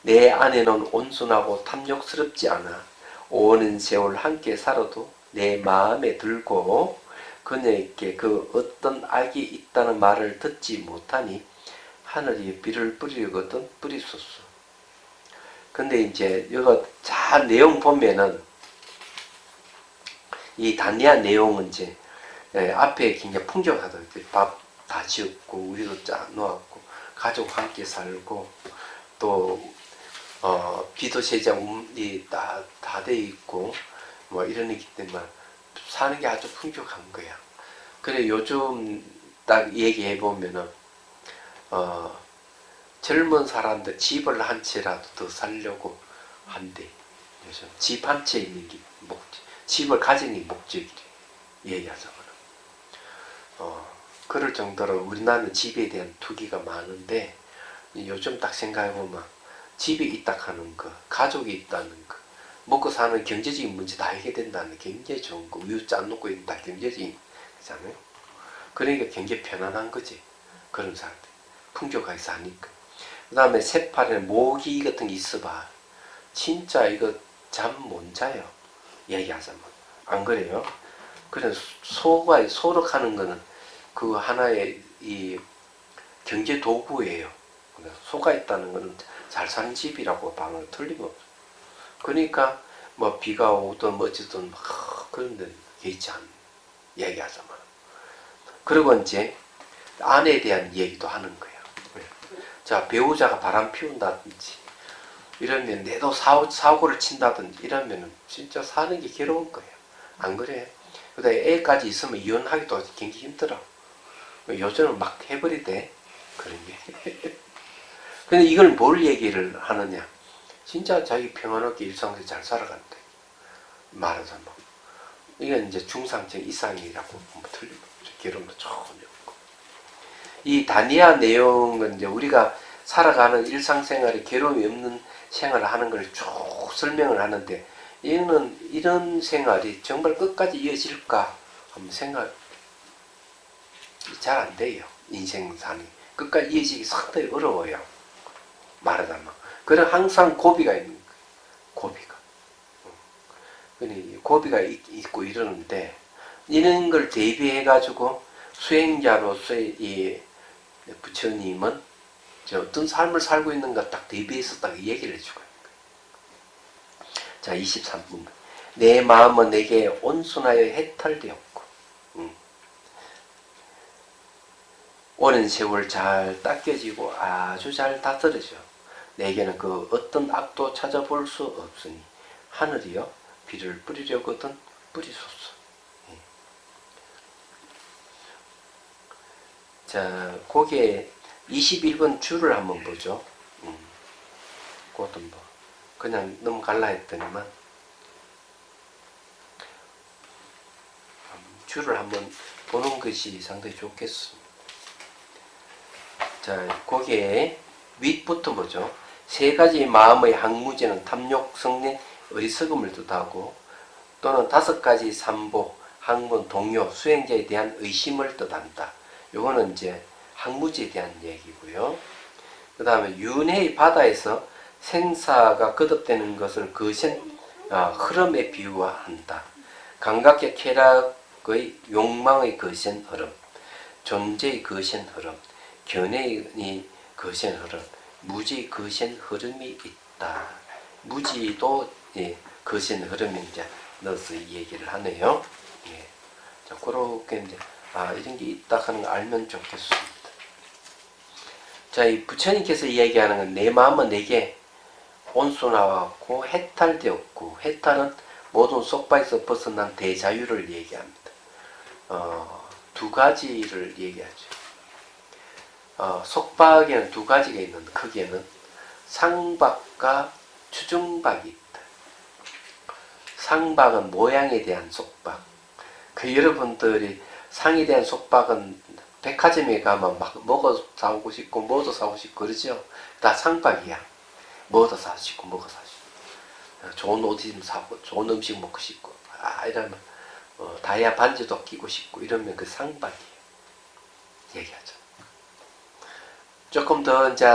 내 안에는 온순하고 탐욕스럽지 않아. 오랜 세월 함께 살아도 내 마음에 들고 그녀에게 그 어떤 악이 있다는 말을 듣지 못하니 하늘이 비를 뿌리거든 뿌리소서. 근데 이제 이거 잘 내용 보면은 이 단리한 내용은 이제 앞에 굉장히 풍족하다. 밥 다 지었고 우리도 짜 놓았고 가족 함께 살고 또 비도 세장이 다 돼 있고 뭐 이러기 때문에 사는 게 아주 풍족한 거야. 그래 요즘 딱 얘기해 보면은 젊은 사람들 집을 한 채라도 더 살려고 한대. 요즘 집 한 채 있는 게 집을 가지는 게 목적이래. 얘기하자면. 그럴 정도로 우리나라는 집에 대한 투기가 많은데 요즘 딱 생각해보면 집이 있다 하는 거, 가족이 있다는 거, 먹고 사는 경제적인 문제 다 해결된다는 게 굉장히 좋은 거. 우유 짠 놓고 있는 다 경제적인 거잖아요. 그러니까 굉장히 편안한 거지. 그런 사람들. 풍족하게 사니까. 그 다음에 새파래 모기 같은 게 있어봐. 진짜 이거 잠 못 자요. 얘기하자면. 안 그래요? 그래서 소록하는 거는 그 하나의 이 경제 도구예요. 소가 있다는 거는 잘 사는 집이라고 봐도 틀림없어. 그러니까 뭐 비가 오든 어찌든 그런 데는 개의치 않는 얘기하자면. 그리고 이제 아내에 대한 얘기도 하는 거예요. 자, 배우자가 바람 피운다든지 이러면 내도 사고를 친다든지 이러면 진짜 사는 게 괴로운 거예요. 안 그래? 그다음에 애까지 있으면 이혼하기도 굉장히 힘들어. 요즘은 막 해버리대. 그런 게. 근데 이걸 뭘 얘기를 하느냐? 진짜 자기 평안하게 일상에서 잘 살아간대. 말하자면. 이건 이제 중상층 이상이라고 보면 틀림없죠. 괴로움도 전혀 없고. 이 다니아 내용은 이제 우리가 살아가는 일상생활에 괴로움이 없는 생활을 하는 걸 쭉 설명을 하는데, 이런 생활이 정말 끝까지 이어질까? 한번 생각, 잘 안 돼요. 인생산이. 끝까지 이어지기 상당히 어려워요. 말하자면. 그런 항상 고비가 있는 거예요. 고비가. 고비가 있고 이러는데, 이런 걸 대비해가지고 수행자로서의 이 부처님은 어떤 삶을 살고 있는가 딱 대비해서 딱 얘기를 해주고 있는 거예요. 자, 23분. 내 마음은 내게 온순하여 해탈되었고, 오랜 세월 잘 닦여지고 아주 잘 다스려져. 내게는 그 어떤 악도 찾아볼 수 없으니 하늘이여 비를 뿌리려거든 뿌리소서. 자, 거기에 21번 줄을 한번 보죠. 그것도 뭐 그냥 넘어갈라 했더니만 줄을 한번 보는 것이 상당히 좋겠습니다. 자, 거기에 윗부터 보죠. 세 가지 마음의 항무제는 탐욕, 성내, 어리석음을 뜻하고, 또는 다섯 가지 삼보, 학문, 동요, 수행자에 대한 의심을 뜻한다. 요거는 이제 항무제에 대한 얘기고요. 그 다음에 윤회의 바다에서 생사가 거듭되는 것을 거센 흐름에 비유한다. 감각의 쾌락의 욕망의 거센 흐름, 존재의 거센 흐름, 견해의 거센 흐름, 무지의 거센 흐름이 있다. 무지도 거센 흐름이 이제 넣어서 얘기를 하네요. 예. 자, 그렇게 이제 이런 게 있다 하는 거 알면 좋겠습니다. 자, 이 부처님께서 이야기하는 건 내 마음은 내게 온순하고 해탈되었고, 해탈은 모든 속박에서 벗어난 대자유를 얘기합니다. 두 가지를 얘기하죠. 속박에는 두 가지가 있는데, 크게는 상박과 추중박이 있다. 상박은 모양에 대한 속박. 여러분들이 상에 대한 속박은 백화점에 가면 막 뭐가 사오고 싶고 뭐도 사오고 싶고 그러죠. 다 상박이야. 뭐도 사고 싶고 뭐가 사고 싶고 좋은 옷 입으면 사고 좋은 음식 먹고 싶고 이러면 다이아 반지도 끼고 싶고 이러면 그 상박이에요. 얘기하죠. 조금 더 이제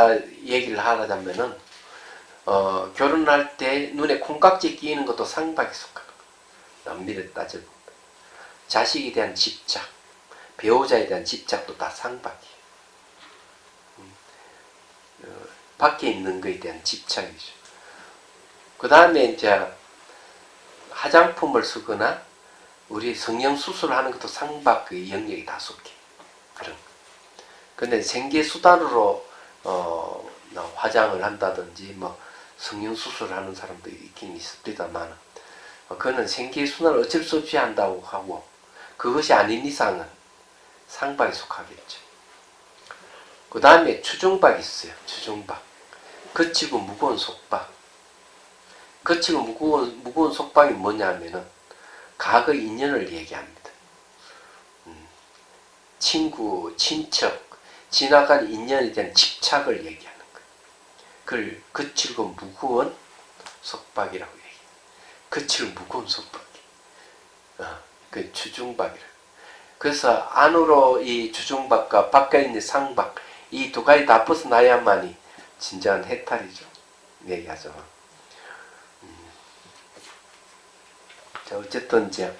얘기를 하자면은 결혼할 때 눈에 콩깍지 끼는 것도 상박에 속하는 거예요. 남미를 따져보면 자식에 대한 집착, 배우자에 대한 집착도 다 상박이에요. 밖에 있는 것에 대한 집착이죠. 그 다음에 이제 화장품을 쓰거나 우리 성형 수술하는 것도 상박의 영역이 다 속해. 그런. 근데 생계 수단으로 화장을 한다든지 뭐 성형 수술하는 사람도 있긴 있습니다만, 그거는 생계 수단을 어쩔 수 없이 한다고 하고 그것이 아닌 이상은 상박에 속하겠죠. 그 다음에 추중박이 있어요. 추중박. 거치고 무거운 속박. 거치고 무거운 속박이 뭐냐면은 과거 인연을 얘기합니다. 친구, 친척, 지나간 인연에 대한 집착을 얘기하는 거예요. 그걸 거칠고 무거운 속박이라고 얘기해요. 거칠고 무거운 속박이. 그 추중박이라. 그래서 안으로 이 추중박과 바깥에 있는 상박, 이 두 가지 다 벗어나야만이 진정한 해탈이죠. 얘기하죠. 자, 어쨌든 이제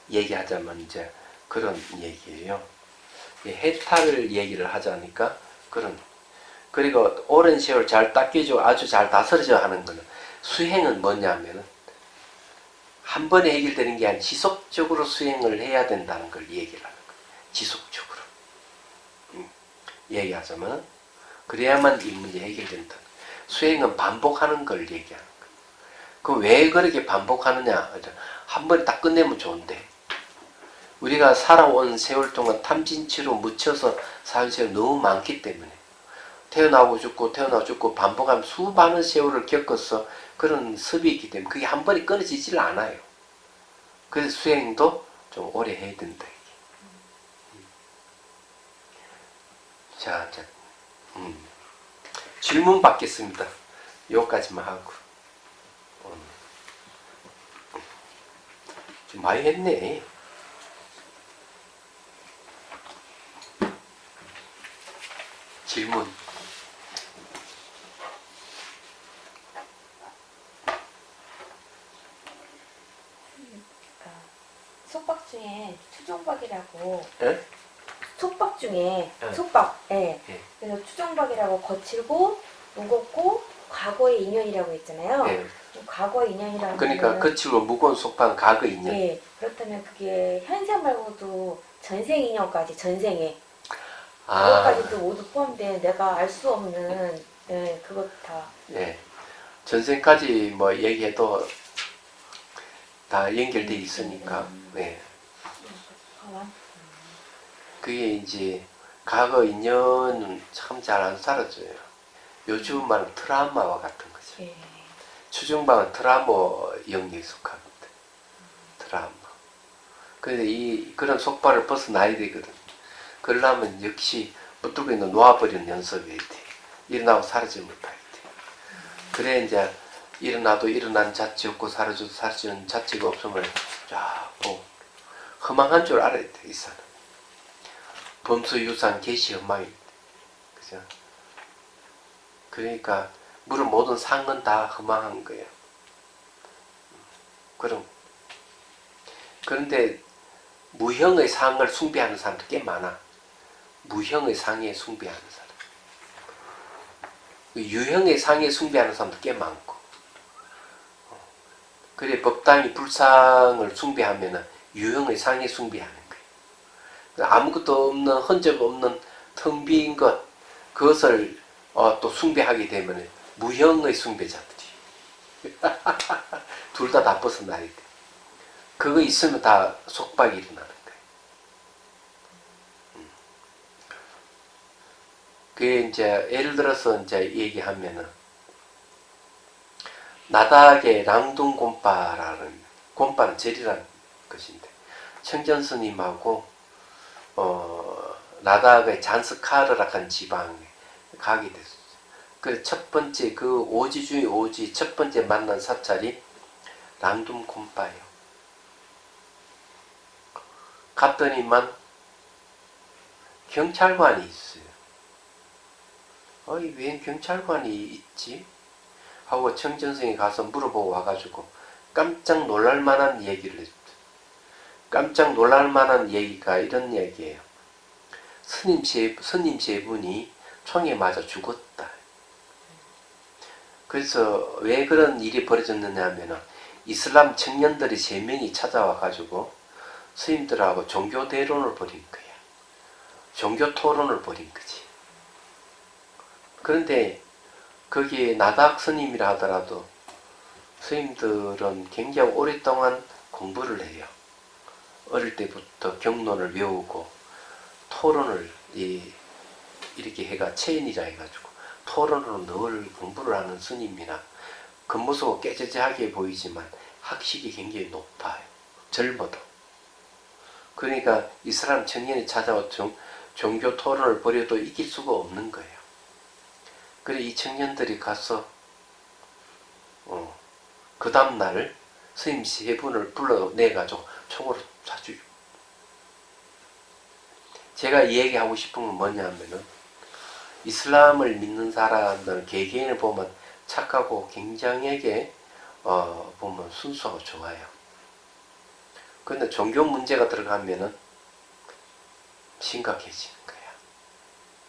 얘기하자면 이제 그런 얘기예요. 해탈을 얘기를 하자니까 그리고 오랜 세월 잘 닦여지고 아주 잘 다스려져 하는 거는 수행은 뭐냐면은 한 번에 해결되는 게 아니라 지속적으로 수행을 해야 된다는 걸 얘기를 하는 거예요. 지속적으로. 얘기하자면 그래야만 이 문제 해결된다. 수행은 반복하는 걸 얘기하는 거예요. 그럼 왜 그렇게 반복하느냐? 한 번에 딱 끝내면 좋은데 우리가 살아온 세월 동안 탐진치로 묻혀서 산 세월 너무 많기 때문에 태어나고 죽고 반복하면 수많은 세월을 겪어서 그런 습이 있기 때문에 그게 한 번에 끊어지질 않아요. 그래서 수행도 좀 오래 해야 된다. 자, 질문 받겠습니다. 요까지만 하고. 좀 많이 했네. 질문. 속박 중에 추종박이라고 예? 속박 중에 네. 속박 예. 예. 그래서 추종박이라고 거칠고 무겁고 과거의 인연이라고 했잖아요. 예. 과거의 인연이라는 그러니까 거는 거칠고 무거운 속박 과거 인연. 예. 그렇다면 그게 현생 말고도 전생 인연까지 전생에 그것까지도 모두 포함된 내가 알 수 없는 예, 그것 다 예. 전생까지 뭐 얘기해도 다 연결돼 있으니까. 예. 그게 이제 과거 인연은 참 잘 안 사라져요. 요즘 말은 트라우마와 같은 거죠. 예. 추중방은 트라우마 영역에 속합니다. 트라우마. 그런데 그런 속박을 벗어나야 되거든. 그러려면 역시 붙들고 있는 놓아버리는 연습이 돼. 일어나고 사라지지 못하게 돼. 그래 이제 일어나도 일어난 자체 없고 사라져도 사라지는 자체가 없음을 쫙 보고 허망한 줄 알아야 돼. 이 사람. 범수유산 개시 허망이. 그죠? 그러니까 물은 모든 상은 다 허망한 거예요. 그런데 무형의 상을 숭배하는 사람도 꽤 많아. 무형의 상에 숭배하는 사람. 유형의 상에 숭배하는 사람도 꽤 많고. 그래 법당이 불상을 숭배하면 유형의 상에 숭배하는 거예요. 아무것도 없는 흔적 없는 텅 빈 것 그것을 또 숭배하게 되면 무형의 숭배자들이 둘 다 벗어나야 돼. 그거 있으면 다 속박이 일어나는 거예요. 그게 이제 예를 들어서 이제 얘기하면은 나닥의 랑둥곰파라는 곰파는 절이라는 것인데 청전 스님하고 나닥의 잔스카르라는 지방에 가게 됐어요. 그 첫 번째 그 오지 중에 오지 첫 번째 만난 사찰이 랑둥곰파예요. 갔더니만 경찰관이 있어요. 웬 경찰관이 있지? 하고 청전성에 가서 물어보고 와가지고 깜짝 놀랄 만한 얘기를 했죠. 깜짝 놀랄 만한 얘기가 이런 얘기예요. 스님 세 분이 총에 맞아 죽었다. 그래서 왜 그런 일이 벌어졌느냐 하면 이슬람 청년들이 3명이 찾아와가지고 스님들하고 종교 대론을 벌인 거야. 종교 토론을 벌인 거지. 그런데 거기에 나닥 스님이라 하더라도 스님들은 굉장히 오랫동안 공부를 해요. 어릴 때부터 경론을 외우고 토론을 이렇게 해가 체인이라 해가지고 토론으로 늘 공부를 하는 스님이나 겉모습은 깨재재하게 보이지만 학식이 굉장히 높아요. 젊어도. 그러니까 이 사람 청년이 찾아와 종교 토론을 벌여도 이길 수가 없는 거예요. 그래 이 청년들이 가서 그 다음날 스님 세 분을 불러내가지고 총으로 쏴주고. 제가 얘기하고 싶은 건 뭐냐면은 이슬람을 믿는 사람들 개개인을 보면 착하고 굉장하게 보면 순수하고 좋아요. 그런데 종교 문제가 들어가면은 심각해지는 거야.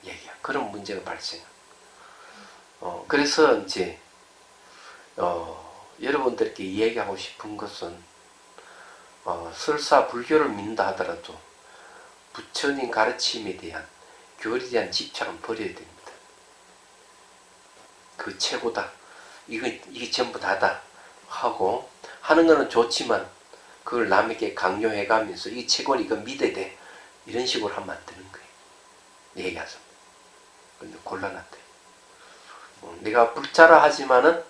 얘기야. 그런 문제가 발생. 그래서 이제 여러분들께 얘기하고 싶은 것은 설사 불교를 믿는다 하더라도 부처님 가르침에 대한 교리에 대한 집착은 버려야 됩니다. 그 최고다. 이게 전부 다다 하고 하는 거는 좋지만 그걸 남에게 강요해 가면서 이게 최고니 이거 믿어야 돼. 이런 식으로 하면 안 되는 거예요. 얘기하자. 근데 곤란하대. 내가 불자라 하지만은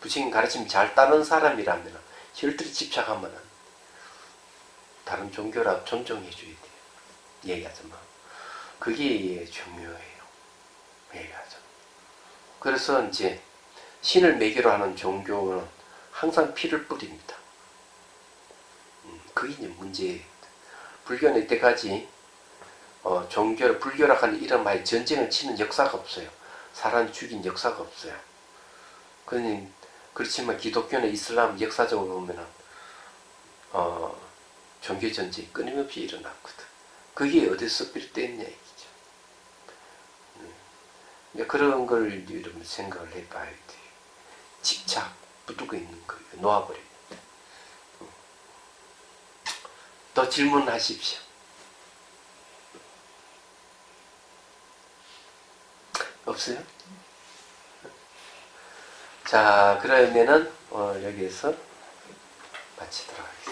부처님 가르침 잘 따르는 사람이라면 절대로 집착하면은 다른 종교라 존중해 줘야 돼요. 얘기하자면. 그게 중요해요. 얘기하자. 그래서 이제 신을 매개로 하는 종교는 항상 피를 뿌립니다. 그게 이제 문제예요. 불교는 이때까지 종교를 불교라 하는 이름 하에 전쟁을 치는 역사가 없어요. 사람 죽인 역사가 없어요. 그렇지만 기독교나 이슬람 역사적으로 보면은 종교 전쟁이 끊임없이 일어났거든. 그게 어디서 비롯됐냐 얘기죠. 그런 걸 여러분 생각을 해봐야 돼요. 집착 붙들고 있는 거예요. 놓아버립니다. 또 질문하십시오. 없어요? 자, 그러면은 여기에서 마치도록 하겠습니다.